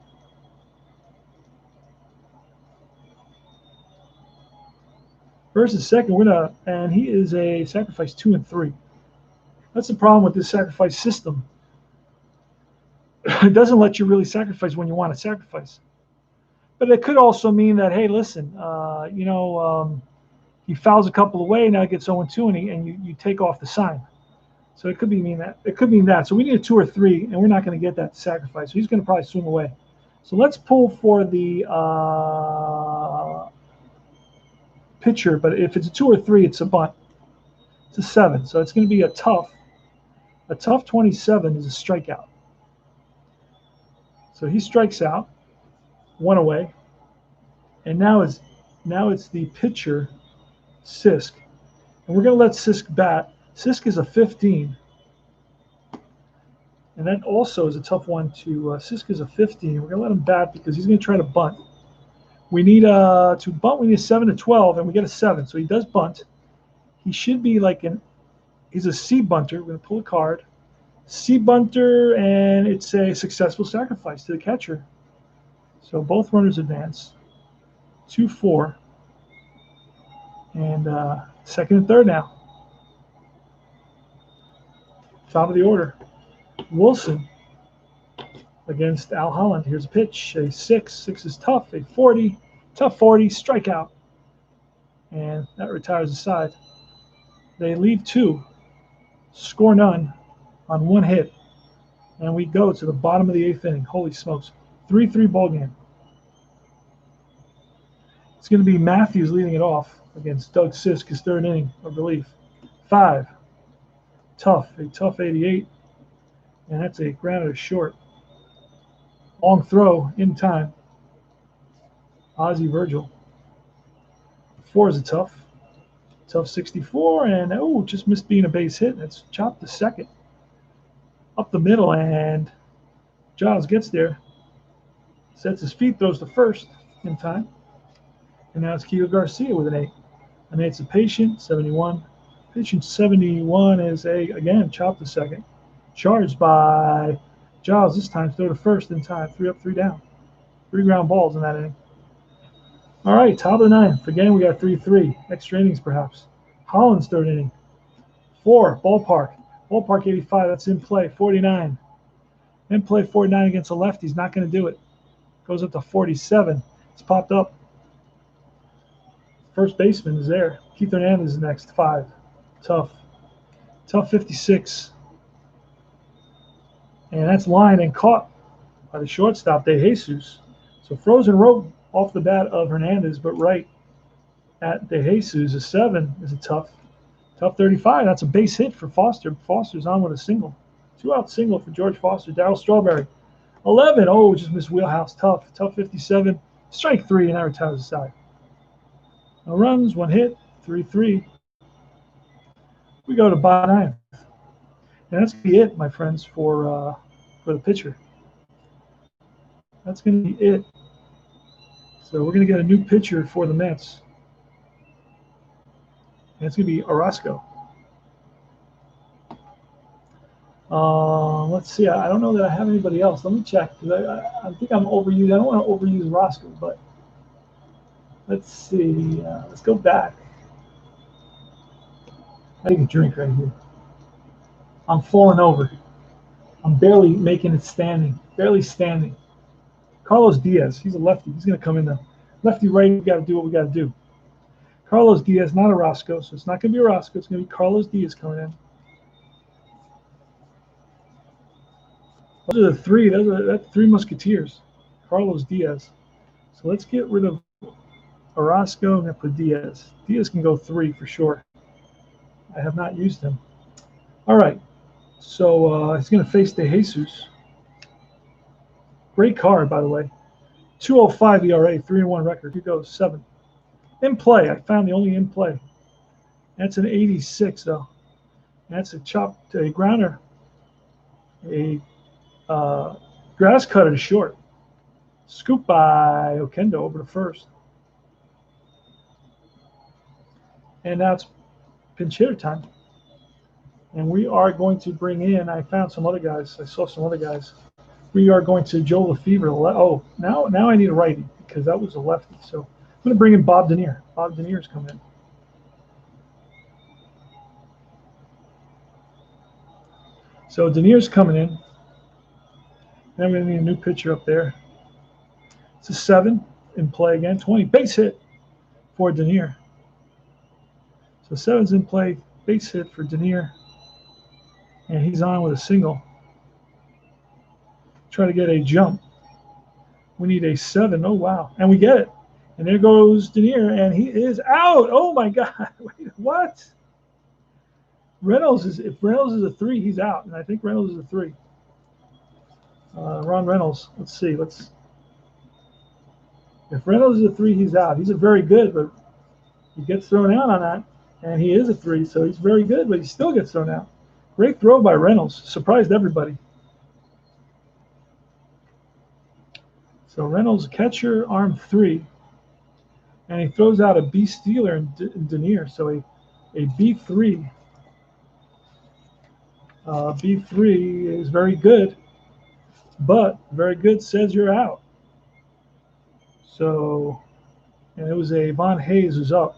S1: Versus second, we're not, and he is a sacrifice 2 and 3. That's the problem with this sacrifice system. It doesn't let you really sacrifice when you want to sacrifice. But it could also mean that, hey, listen, he fouls a couple away, now he gets 0-2, and you take off the sign. So it could mean that. It could mean that. So we need a 2 or 3, and we're not going to get that sacrifice. So he's going to probably swing away. So let's pull for the pitcher. But if it's a 2 or 3, it's a bunt. It's a 7. So it's going to be a tough. A tough 27 is a strikeout. So he strikes out, 1 away, and now it's the pitcher, Sisk, and we're going to let Sisk bat. Sisk is a 15, and that also is a tough one to. Sisk is a 15. We're going to let him bat because he's going to try to bunt. We need to bunt. We need a 7 to 12, and we get a 7. So he does bunt. He should be like he's a C bunter. We're going to pull a card. C bunter, and it's a successful sacrifice to the catcher. So both runners advance. 2-4. And second and third now. Top of the order. Wilson against Al Holland. Here's a pitch. A 6. 6 is tough. A 40. Tough 40. Strikeout. And that retires the side. They leave 2. Score none on 1 hit. And we go to the bottom of the 8th inning. Holy smokes. 3-3 ball game. It's going to be Matthews leading it off against Doug Sisk, his 3rd inning of relief. 5. Tough. A tough 88. And that's a grounder short. Long throw in time. Ozzie Virgil. 4 is a tough. Tough 64. And, just missed being a base hit. That's chopped to second. Up the middle, and Giles gets there. Sets his feet, throws to first in time. And now it's Keegan Garcia with an 8. And it's a patient, 71. Patient 71 is again, chopped to second. Charged by Giles this time, throw to first in time. 3 up, 3 down. 3 ground balls in that inning. All right, top of the 9th. Again, we got 3-3. Extra innings, perhaps. Holland's 3rd inning. 4, ballpark. Ballpark 85, that's in play. 49. In play 49 against a lefty. He's not going to do it. Goes up to 47. It's popped up. First baseman is there. Keith Hernandez is next. 5. Tough. Tough 56. And that's lined and caught by the shortstop, De Jesus. So frozen rope off the bat of Hernandez, but right at De Jesus. A 7 is a tough. Tough 35. That's a base hit for Foster. Foster's on with a single. 2-out single for George Foster. Daryl Strawberry. 11. Just missed wheelhouse. Tough. Tough 57. Strike 3, and that retires the side. No runs, 1 hit. 3-3. We go to bottom 9th. And that's going to be it, my friends, for the pitcher. That's going to be it. So we're going to get a new pitcher for the Mets. And it's going to be Orozco. Let's see. I don't know that I have anybody else. Let me check, because I think I'm overused. I don't want to overuse Orozco, but let's see. Let's go back. I need a drink right here. I'm falling over. I'm barely making it standing. Barely standing. Carlos Diaz. He's a lefty. He's going to come in now. Lefty, right. We got to do what we got to do. Carlos Diaz, not Orozco, so it's not going to be Orozco. It's going to be Carlos Diaz coming in. Those are the 3. That's 3 Musketeers. Carlos Diaz. So let's get rid of Orozco and put Diaz. Diaz can go 3 for sure. I have not used him. All right. So he's going to face De Jesus. Great card, by the way. 2.05 ERA, 3-1 record. Here goes 7. In play. I found the only in play. That's an 86, though. That's a grounder. A grass cutter to short. Scoop by Okendo over to first. And now it's pinch hitter time. And we are going to bring in, I found some other guys. I saw some other guys. We are going to Joe Lefevre. Oh, now I need a righty because that was a lefty. So I'm going to bring in Bob Denier. Bob Denier's coming in. So Denier's coming in. And I'm going to need a new pitcher up there. It's a 7 in play again. 20. Base hit for Denier. So 7's in play. Base hit for Denier. And he's on with a single. Try to get a jump. We need a 7. Oh, wow. And we get it. And there goes Denier, and he is out. Oh, my God. Wait, what? If Reynolds is a 3, he's out. And I think Reynolds is a 3. Ron Reynolds. Let's see. If Reynolds is a 3, he's out. He's a very good, but he gets thrown out on that. And he is a 3, so he's very good, but he still gets thrown out. Great throw by Reynolds. Surprised everybody. So Reynolds, catcher, arm 3. And he throws out a B stealer in Denier. So a B3. B3 is very good, but very good says you're out. So, and it was a Von Hayes who's up.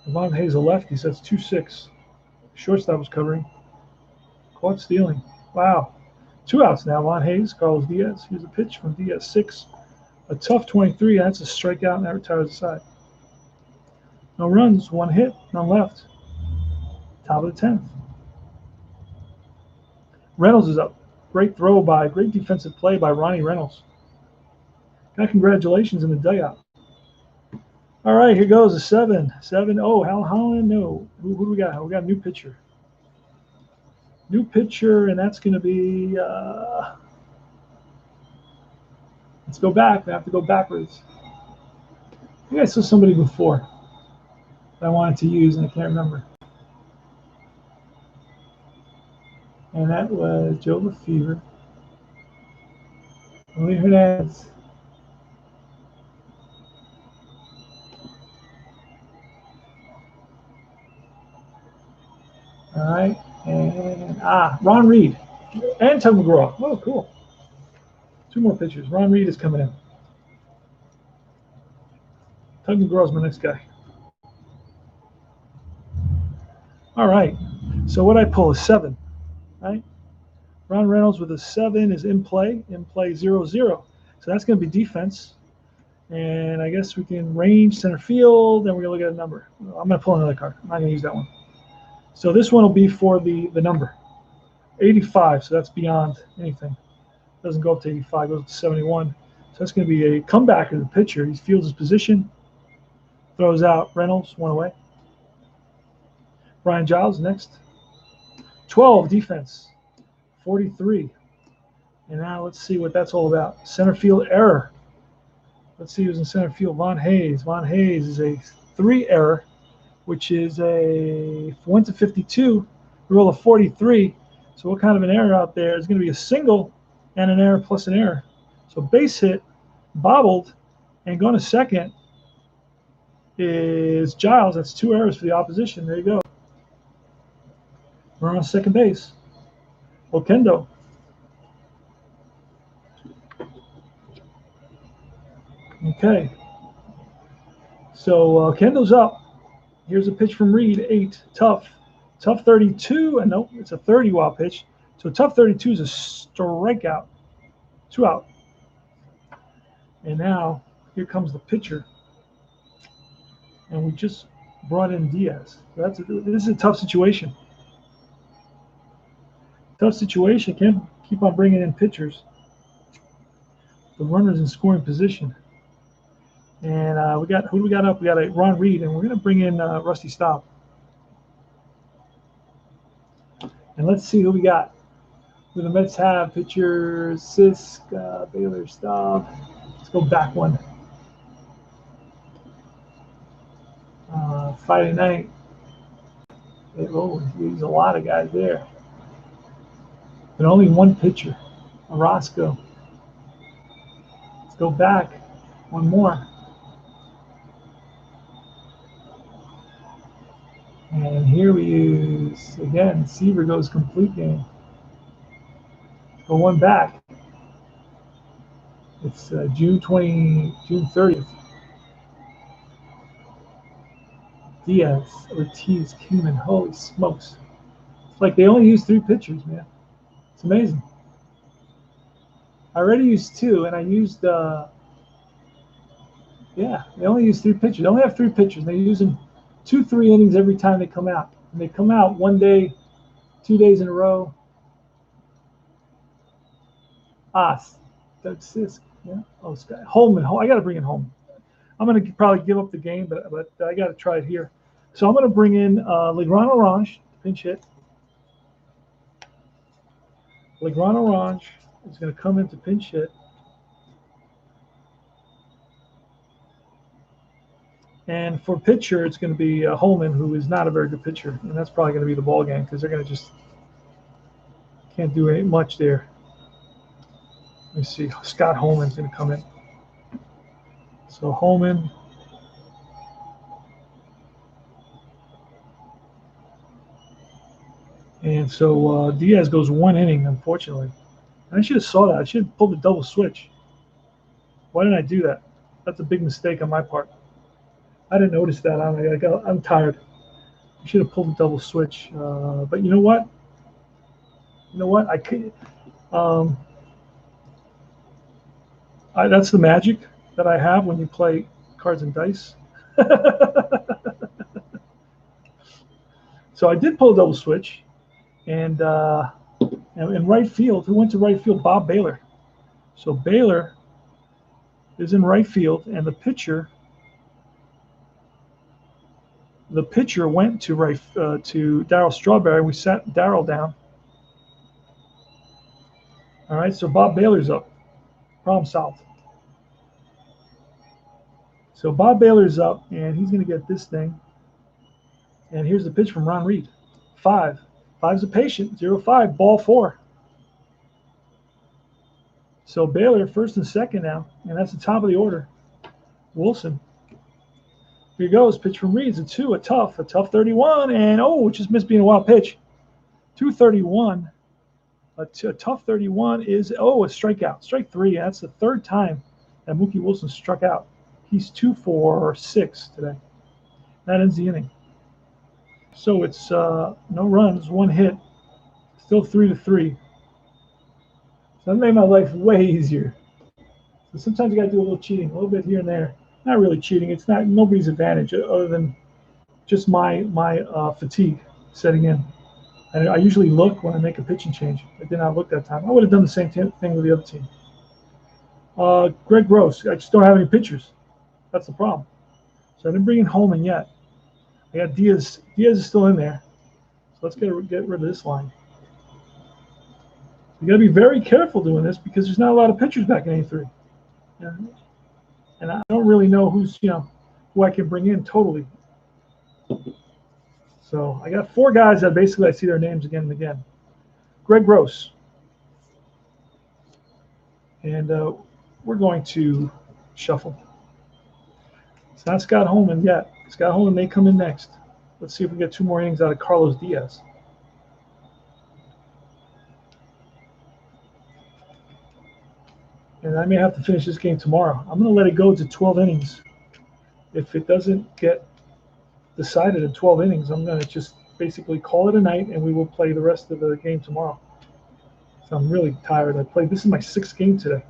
S1: Von Hayes a lefty, so that's 2-6. Shortstop was covering. Caught stealing. Wow. 2 outs now. Von Hayes, Carlos Diaz. Here's a pitch from Diaz. 6. A tough 23. That's a strikeout, and that retires the side. No runs, 1 hit, none left. Top of the 10th. Reynolds is up. Great defensive play by Ronnie Reynolds. Got congratulations in the dugout. All right, here goes a 7. 7. Oh, Hal Holland. No. Who do we got? We got a new pitcher. New pitcher, and that's going to be. Let's go back. We have to go backwards. I think I saw somebody before that I wanted to use, and I can't remember. And that was Joe Lefevre. Hernandez. All right, and Ron Reed and Tug McGraw. Oh, cool. 2 more pitchers. Ron Reed is coming in. Tug McGraw is my next guy. All right, so what I pull is 7, right? Ron Reynolds with a 7 is in play 0-0. So that's going to be defense. And I guess we can range center field, and we're going to look at a number. I'm going to pull another card. I'm not going to use that one. So this one will be for the number. 85, so that's beyond anything. Doesn't go up to 85, goes up to 71. So that's going to be a comeback of the pitcher. He fields his position, throws out Reynolds, 1 away. Brian Giles next. 12, defense. 43. And now let's see what that's all about. Center field error. Let's see who's in center field. Von Hayes. Von Hayes is a 3 error, which is a 1-52. We roll a 43. So what kind of an error out there is going to be a single and an error plus an error. So base hit, bobbled, and going to second is Giles. That's 2 errors for the opposition. There you go. We're on second base. Okendo. Okay. So Okendo's up. Here's a pitch from Reed, 8, tough 32, and nope, it's a 30-watt pitch. So tough 32 is a strikeout, 2 out. And now here comes the pitcher, and we just brought in Diaz. So this is a tough situation. Tough situation. Can't keep on bringing in pitchers. The runner's in scoring position. And who do we got up? We got a Ron Reed, and we're going to bring in Rusty Staub. And let's see who we got. Who the Mets have? Pitchers, Sisk, Baylor, Staub. Let's go back one. Friday night. There's a lot of guys there. But only 1 pitcher, Orozco. Let's go back. 1 more. And here we use, again, Seaver goes complete game. Go 1 back. It's June 30th. Diaz, Ortiz, Kingman, holy smokes. It's like they only use 3 pitchers, man. It's amazing. I already used 2, and I used, yeah, they only use 3 pitchers. They only have 3 pitchers. They're using 2-3 innings every time they come out. And they come out 1 day, 2 days in a row. That's this. Yeah. Oh, Scott Holman. I got to bring in Holman. I'm going to probably give up the game, but I got to try it here. So I'm going to bring in Legrand Orange, pinch hit. Legrand Orange is going to come into pinch hit. And for pitcher, it's going to be Holman, who is not a very good pitcher. And that's probably going to be the ball game because they're going to just can't do any much there. Let me see. Scott Holman's going to come in. So Holman. And so Diaz goes 1 inning, unfortunately. And I should have saw that. I should have pulled the double switch. Why didn't I do that? That's a big mistake on my part. I didn't notice that. I'm tired. I should have pulled the double switch. But you know what? I could. That's the magic that I have when you play cards and dice. So I did pull a double switch, and in right field, who went to right field? Bob Baylor. So Baylor is in right field, and the pitcher went to to Daryl Strawberry. We sat Daryl down. All right, so Bob Baylor's up. Problem solved. So Bob Baylor's up, and he's going to get this thing. And here's the pitch from Ron Reed. 5. 5's a patient. 0-5. Ball 4. So Baylor first and second now, and that's the top of the order. Wilson. Here goes. Pitch from Reed. It's a 2. A tough 31, and just missed being a wild pitch. 231. A tough 31 is a strikeout. Strike 3. That's the 3rd time that Mookie Wilson struck out. He's 2 for 6 today. That ends the inning. So it's no runs, 1 hit, still 3-3. So that made my life way easier. So sometimes you got to do a little cheating, a little bit here and there. Not really cheating. It's not nobody's advantage other than just my fatigue setting in. And I usually look when I make a pitching change. I did not look that time. I would have done the same thing with the other team. Greg Gross. I just don't have any pitchers. That's the problem. So I didn't bring in Holman yet. I got Diaz. Diaz is still in there. So let's get rid of this line. You got to be very careful doing this because there's not a lot of pitchers back in A3. And I don't really know who I can bring in totally. So I got 4 guys that basically I see their names again and again. Greg Gross. And we're going to shuffle. It's not Scott Holman yet. Scott Holman may come in next. Let's see if we get 2 more innings out of Carlos Diaz. And I may have to finish this game tomorrow. I'm going to let it go to 12 innings. If it doesn't get decided in 12 innings, I'm going to just basically call it a night, and we will play the rest of the game tomorrow. So I'm really tired. This is my 6th game today.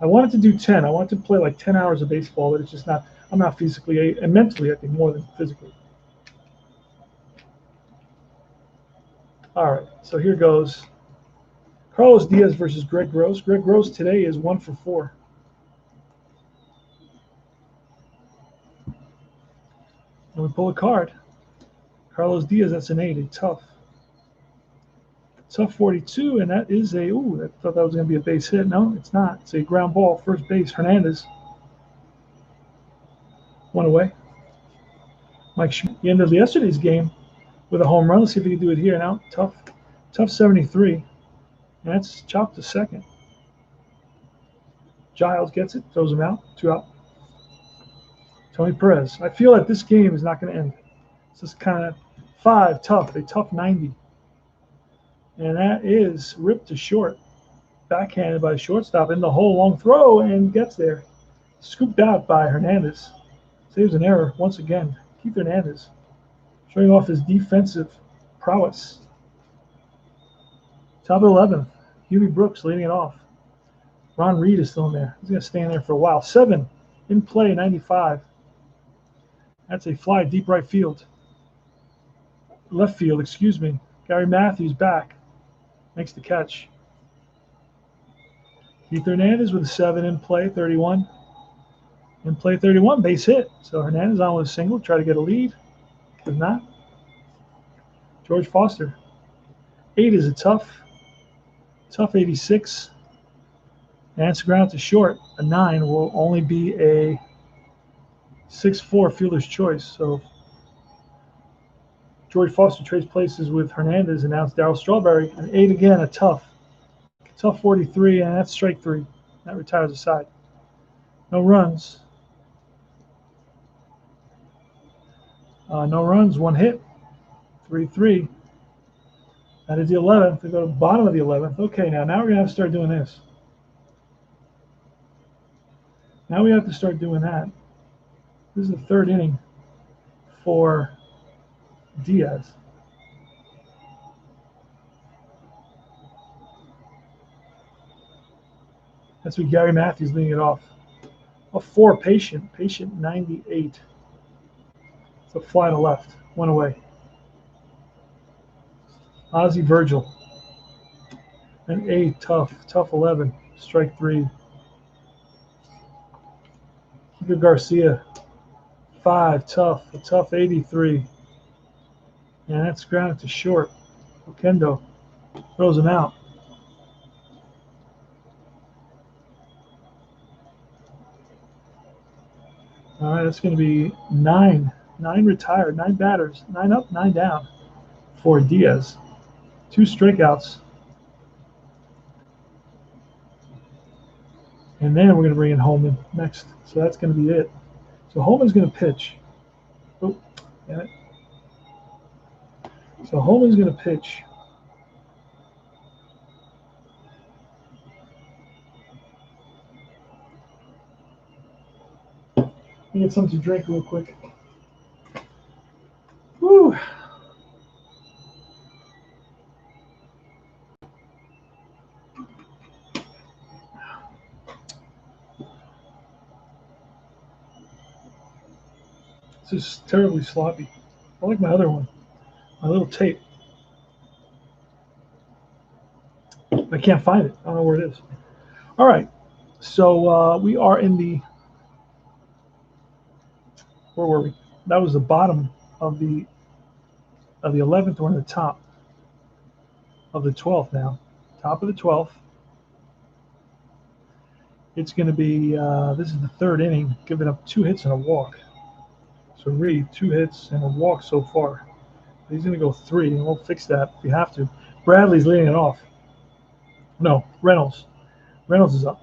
S1: I wanted to do 10. I wanted to play like 10 hours of baseball, but it's just not. I'm not physically and mentally, I think, more than physically. All right, so here goes. Carlos Diaz versus Greg Gross. Greg Gross today is 1 for 4. And we pull a card. Carlos Diaz, that's an 8, a tough. Tough 42, and that is I thought that was going to be a base hit. No, it's not. It's a ground ball, first base, Hernandez. 1 away. Mike Schmidt, the end of yesterday's game with a home run. Let's see if he can do it here now. Tough 73. And that's chopped to second. Giles gets it, throws him out, 2 out. Tony Perez. I feel like this game is not going to end. It's just kind of 5, tough, a tough 90. And that is ripped to short. Backhanded by the shortstop in the hole, long throw, and gets there. Scooped out by Hernandez. Saves an error once again. Keith Hernandez showing off his defensive prowess. Top of the 11th, Huey Brooks leading it off. Ron Reed is still in there. He's going to stay in there for a while. 7 in play, 95. That's a fly deep right field. Left field, excuse me. Gary Matthews back. Makes the catch. Keith Hernandez with a 7 in play, 31. In play, 31, base hit. So Hernandez on with a single, try to get a lead. Does not. George Foster. 8 is a tough 86. And it's ground to short. A 9 will only be a 6-4 fielder's choice. So George Foster trades places with Hernandez, and now it's Daryl Strawberry. An 8 again, a tough 43, and that's strike 3. That retires aside. No runs. No runs, 1 hit. 3-3. That is the 11th. We go to the bottom of the 11th. Okay, now we're going to have to start doing this. Now we have to start doing that. This is the 3rd inning for Diaz. That's with Gary Matthews leading it off. A 4, patient 98. It's a fly to left, 1 away. Ozzie Virgil. An 8, tough 11, strike 3. Keegan Garcia. 5, a tough 83. And that's grounded to short. Oquendo throws him out. All right, that's going to be 9 retired, 9 batters, 9 up, 9 down for Diaz. 2 strikeouts. And then we're going to bring in Holman next. So that's going to be it. So Holman's going to pitch. Oh, damn it. So Holman's going to pitch. Let me get something to drink real quick. Woo! This is terribly sloppy. I like my other one, my little tape. I can't find it. I don't know where it is. All right, so we are in the. Where were we? That was the bottom of the 11th. We're in the top of the 12th now. Top of the 12th. It's going to be. This is the 3rd inning, giving up 2 hits and a walk. So Reed, 2 hits and a walk so far. He's going to go 3, and we'll fix that if we have to. Bradley's leading it off. No, Reynolds. Reynolds is up.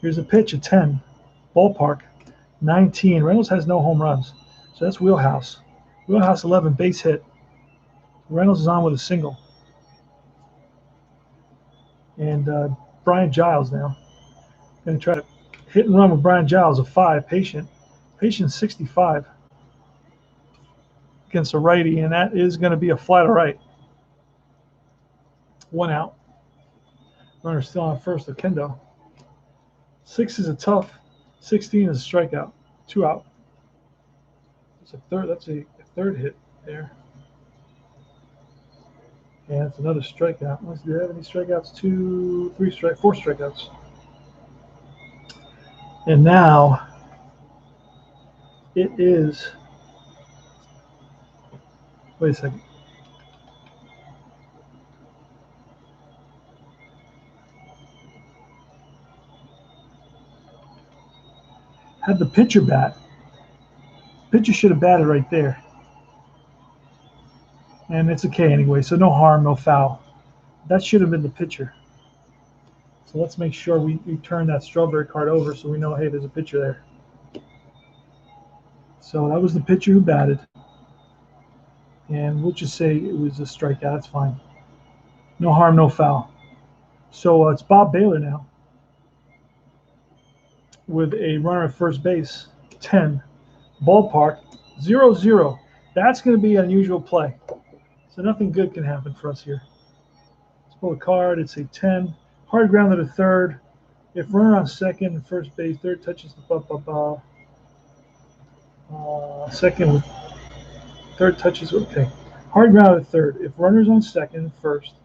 S1: Here's a pitch, a 10. Ballpark, 19. Reynolds has no home runs. So that's wheelhouse. Wheelhouse 11, base hit. Reynolds is on with a single. And Brian Giles now. Going to try to hit and run with Brian Giles, a 5, patient. Patient 65 against a righty, and that is going to be a fly to right. 1 out. Runner still on first, Oquendo. 6 is a tough. 16 is a strikeout. 2 out. That's a third. That's a 3rd hit there. And it's another strikeout. Do they have any strikeouts? 2, 3 4 strikeouts. And now it is. Wait a second. Had the pitcher bat. Pitcher should have batted right there. And it's okay anyway, so no harm, no foul. That should have been the pitcher. So let's make sure we turn that Strawberry card over so we know, hey, there's a pitcher there. So that was the pitcher who batted. And we'll just say it was a strikeout. That's fine. No harm, no foul. So it's Bob Baylor now with a runner at first base, 10. Ballpark, 0-0. That's going to be an unusual play. So nothing good can happen for us here. Let's pull a card. It's a 10. Hard ground to the third. If runner on second and first base, third touches the second with third touches. Okay. Hard ground to the third. If runner's on second and first,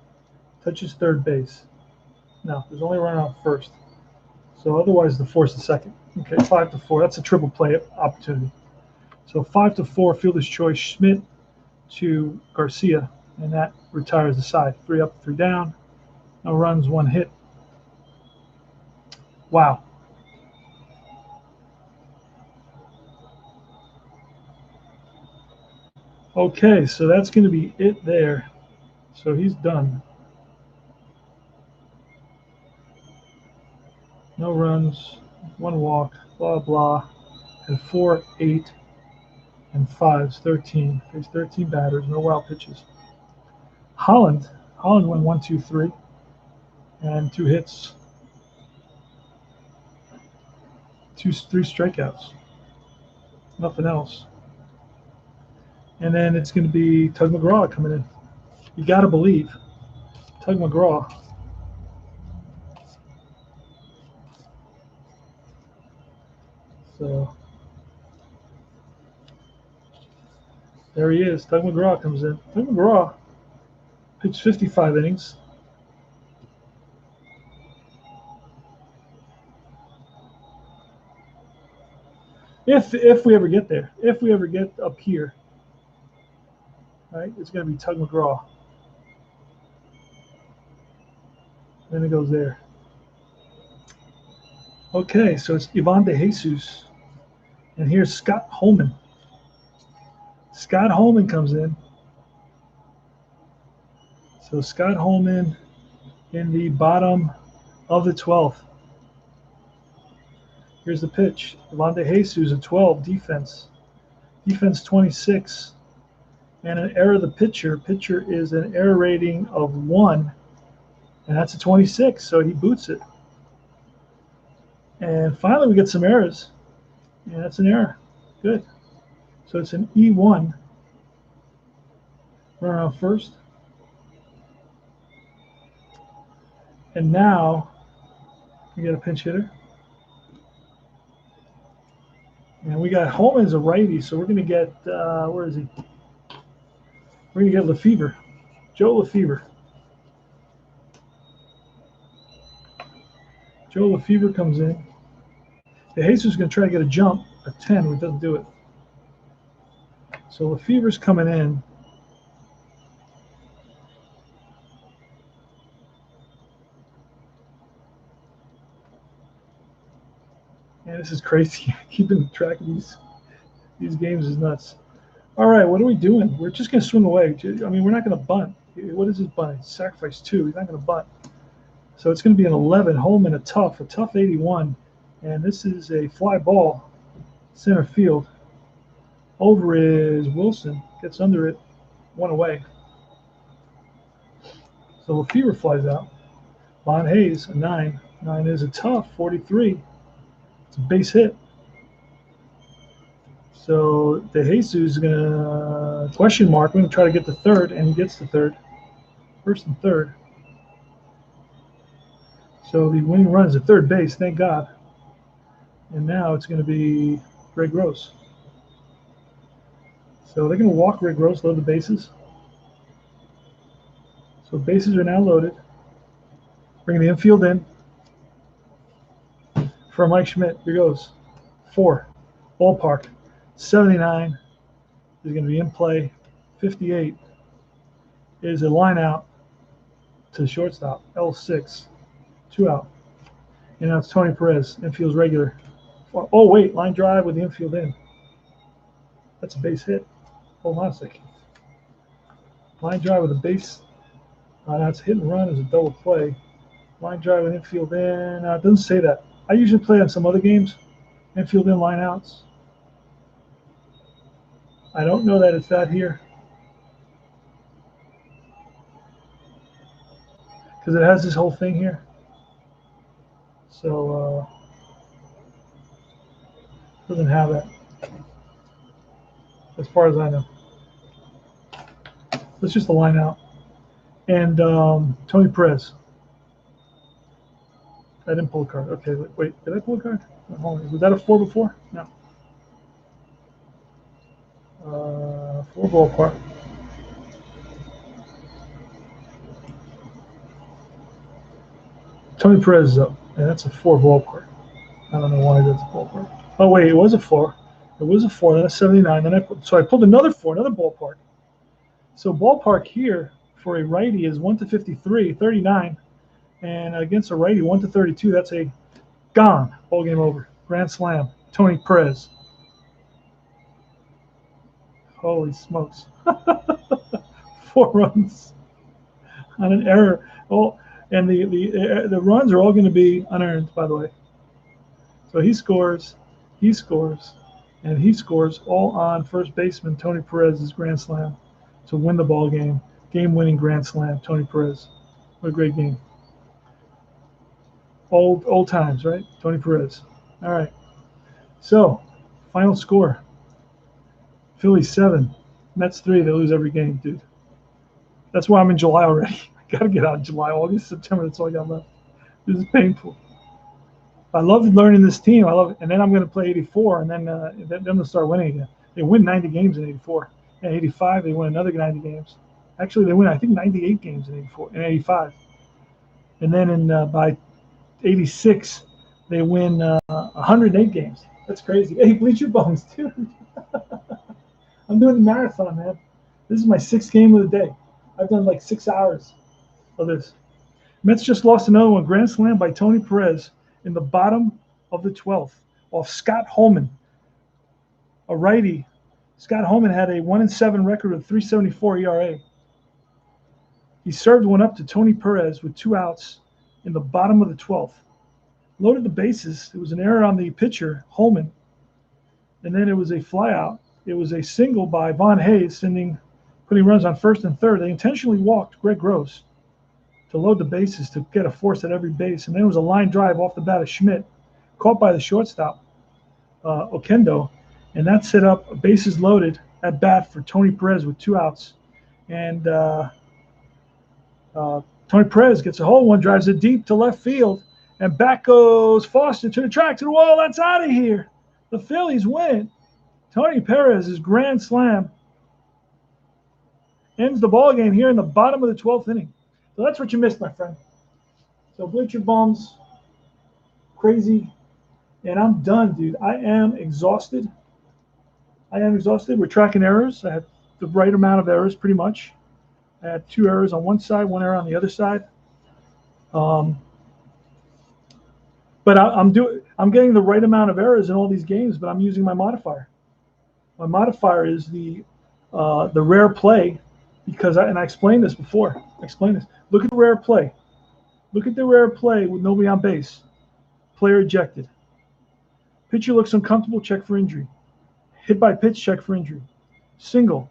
S1: touches third base. No, there's only a runner on first. So otherwise, the four's the second. Okay, 5-4. That's a triple play opportunity. So 5-4, fielder's choice, Schmidt to Garcia, and that retires the side. 3 up, 3 down. No runs, 1 hit. Wow. Okay, so that's going to be it there. So he's done. No runs, 1 walk, blah, blah. And 4, 8, and 5s, 13. There's 13 batters, no wild pitches. Holland went 1, 2, 3, and 2 hits. 3 strikeouts. Nothing else. And then it's going to be Tug McGraw coming in. You got to believe. Tug McGraw. So there he is. Tug McGraw comes in. Tug McGraw pitched 55 innings. If we ever get there, if we ever get up here, right, it's going to be Tug McGraw. Then it goes there. Okay, so it's Ivan De Jesus. And here's Scott Holman. Scott Holman comes in. So Scott Holman in the bottom of the 12th. Here's the pitch. Ivan De Jesus, a 12, defense. Defense 26. And an error of the pitcher. Pitcher is an error rating of 1. And that's a 26, so he boots it. And finally, we get some errors. Yeah, that's an error. Good. So it's an E1. Runner on first. And now we get a pinch hitter. And we got Holman as a righty, so we're going to get, where is he? We're going to get Lefevre. Joe Lefevre. Joe Lefevre comes in. De Jesus is going to try to get a jump, a 10, but doesn't do it. So Lefevre's coming in. Man, this is crazy. Keeping track of these games is nuts. All right, what are we doing? We're just going to swing away. I mean, we're not going to bunt. What is his bunt? Sacrifice 2. He's not going to bunt. So it's going to be an 11. Holman, a tough 81. And this is a fly ball, center field. Over is Wilson. Gets under it. 1 away. So Lefevre flies out. Von Hayes, a 9. 9 is a tough 43. It's a base hit. So De Jesus is going to question mark. We're going to try to get the third, and he gets the third. First and third. So the winning run is at third base, thank God. And now it's going to be Greg Gross. So they're going to walk Greg Gross, load the bases. So bases are now loaded. Bring the infield in. For Mike Schmidt, here goes. 4. Ballpark. 79 is going to be in play. 58 is a line out to the shortstop. L6. 2 out. And now it's Tony Perez. Infield's regular. Oh, wait. Line drive with the infield in. That's a base hit. Hold on a second. Line drive with a base. That's hit and run is a double play. Line drive with infield in. It doesn't say that. I usually play on some other games. Infield in, line outs. I don't know that it's that here. Because it has this whole thing here. So, doesn't have that. As far as I know. That's just the line out. And Tony Perez. I didn't pull a card. Okay, wait. Did I pull a card? Oh, was that a 4 before? No. 4 ballpark. Tony Perez is up. And that's a 4 ballpark. I don't know why that's a ballpark. Oh, wait, it was a 4. It was a 4. Then a 79. Then I pulled another 4, another ballpark. So ballpark here for a righty is 1 to 53, 39. And against a righty, 1 to 32. That's a gone. Ball game over. Grand slam. Tony Perez. Holy smokes. 4 runs on an error. Oh, and the runs are all going to be unearned, by the way. So he scores, and he scores all on first baseman Tony Perez's grand slam to win the ball game. Game-winning grand slam, Tony Perez. What a great game. Old times, right? Tony Perez. All right. So, final score. Phillies 7, Mets 3. They lose every game, dude. That's why I'm in July already. I got to get out in July, August, September. That's all I got left. This is painful. I love learning this team. I love it. And then I'm going to play 84, and then they'll start winning again. They win 90 games in 84. In 85, they win another 90 games. Actually, they win, I think, 98 games in 84, in 85. And then by 86, they win 108 games. That's crazy. Hey, Bleacher Bones, dude. I'm doing the marathon, man. This is my 6th game of the day. I've done like 6 hours of this. Mets just lost another one. Grand slam by Tony Perez in the bottom of the 12th off Scott Holman, a righty. Scott Holman had a 1-7 record with 3.74 ERA. He served one up to Tony Perez with 2 outs in the bottom of the 12th. Loaded the bases. It was an error on the pitcher, Holman. And then it was a flyout. It was a single by Von Hayes, putting runs on first and third. They intentionally walked Greg Gross to load the bases to get a force at every base. And then it was a line drive off the bat of Schmidt, caught by the shortstop, Okendo. And that set up bases loaded at bat for Tony Perez with 2 outs. And Tony Perez gets a hole one, drives it deep to left field, and back goes Foster to the track, to the wall. That's out of here. The Phillies win. Tony Perez's grand slam ends the ball game here in the bottom of the 12th inning. So that's what you missed, my friend. So Bleacher Bums, crazy, and I'm done, dude. I am exhausted. We're tracking errors. I had the right amount of errors, pretty much. I had 2 errors on one side, 1 error on the other side. But I'm getting the right amount of errors in all these games, but I'm using my modifier. My modifier is the rare play, because I explained this before. Look at the rare play. Look at the rare play with nobody on base. Player ejected. Pitcher looks uncomfortable, check for injury. Hit by pitch, check for injury. Single.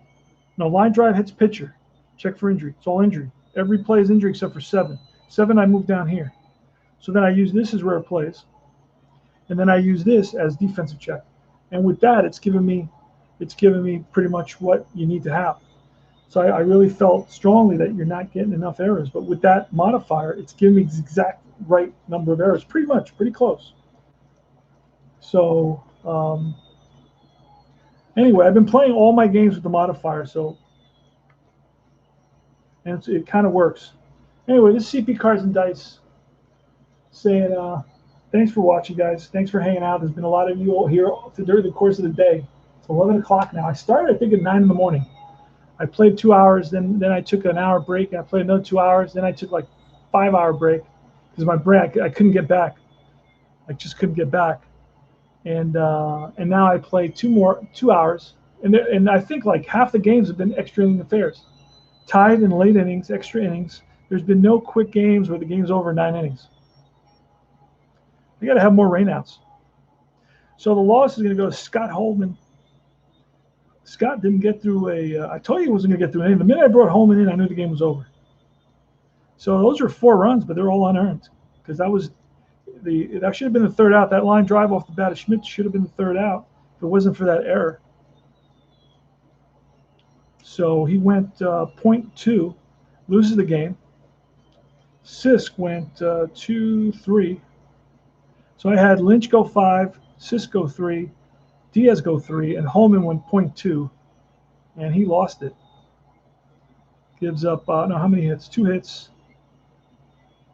S1: No, line drive hits pitcher, check for injury. It's all injury. Every play is injury except for 7. 7 I move down here. So then I use this as rare plays. And then I use this as defensive check. And with that, it's given me pretty much what you need to have. So I really felt strongly that you're not getting enough errors. But with that modifier, it's giving me the exact right number of errors, pretty close. So anyway, I've been playing all my games with the modifier, and it kind of works. Anyway, this is CP Cards and Dice saying thanks for watching, guys. Thanks for hanging out. There's been a lot of you all here during the course of the day. It's 11 o'clock now. I started, I think, at 9 in the morning. I played 2 hours, then I took an hour break, and I played another 2 hours. Then I took like 5-hour break because my brain, I couldn't get back. I just couldn't get back. And now I play 2 hours, and I think like half the games have been extra inning affairs, tied in late innings, extra innings. There's been no quick games where the game's over 9 innings. We got to have more rainouts. So the loss is going to go to Scott Holman. Scott didn't get through I told you he wasn't going to get through anything. The minute I brought Holman in, I knew the game was over. So those are 4 runs, but they're all unearned because that should have been the 3rd out. That line drive off the bat of Schmidt should have been the 3rd out if it wasn't for that error. So he went .2, loses the game. Sisk went 2-3. So I had Lynch go 5, Sisk go 3, Diaz go 3, and Holman went .2, and he lost it. Gives up, no, how many hits? 2 hits,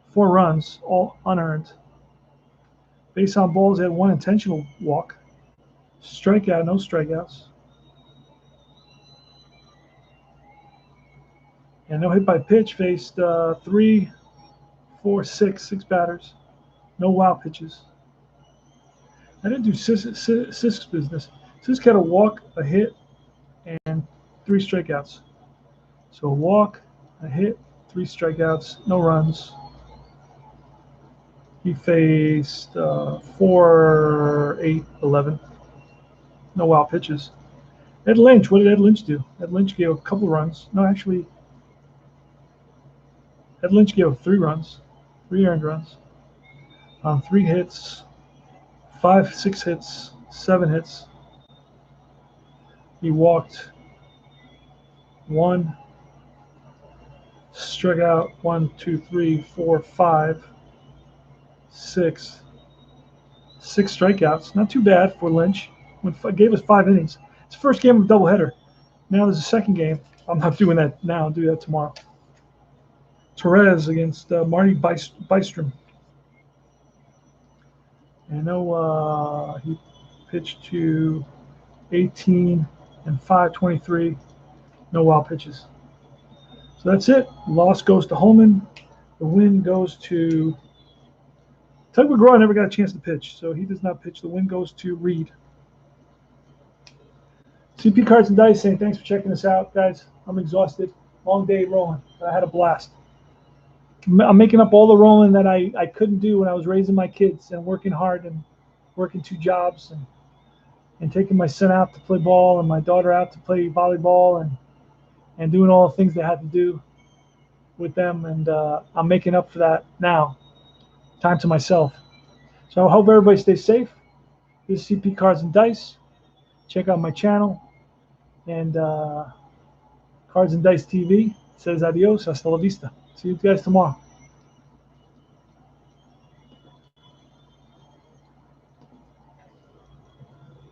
S1: 4 runs, all unearned. Base on balls, had 1 intentional walk. Strikeout, no strikeouts. And no hit by pitch, faced 3, 4, 6 batters. No wild pitches. I didn't do Sisk's business. Sisk had a walk, a hit, and 3 strikeouts. So a walk, a hit, 3 strikeouts, no runs. He faced 4, 8, 11. No wild pitches. Ed Lynch, what did Ed Lynch do? Ed Lynch gave a couple runs. No, actually, Ed Lynch gave 3 runs, 3 earned runs, 3 hits, 5, 6 hits, 7 hits. He walked 1, struck out 1, 2, 3, 4, 5, 6. 6 strikeouts. Not too bad for Lynch. Gave us 5 innings. It's the first game of a doubleheader. Now there's a second game. I'm not doing that now. I'll do that tomorrow. Torres against Marty Bystrom. I know he pitched to 18 and 523. No wild pitches. So that's it. Loss goes to Holman. The win goes to Tug McGraw. Never got a chance to pitch, so he does not pitch. The win goes to Reed. CP Cards and Dice saying thanks for checking us out, guys. I'm exhausted. Long day rolling, but I had a blast. I'm making up all the rolling that I couldn't do when I was raising my kids and working hard and working 2 jobs and taking my son out to play ball and my daughter out to play volleyball and doing all the things they had to do with them. And I'm making up for that now. Time to myself. So I hope everybody stays safe. This is CP Cards and Dice. Check out my channel. And Cards and Dice TV says adios, hasta la vista. See you guys tomorrow.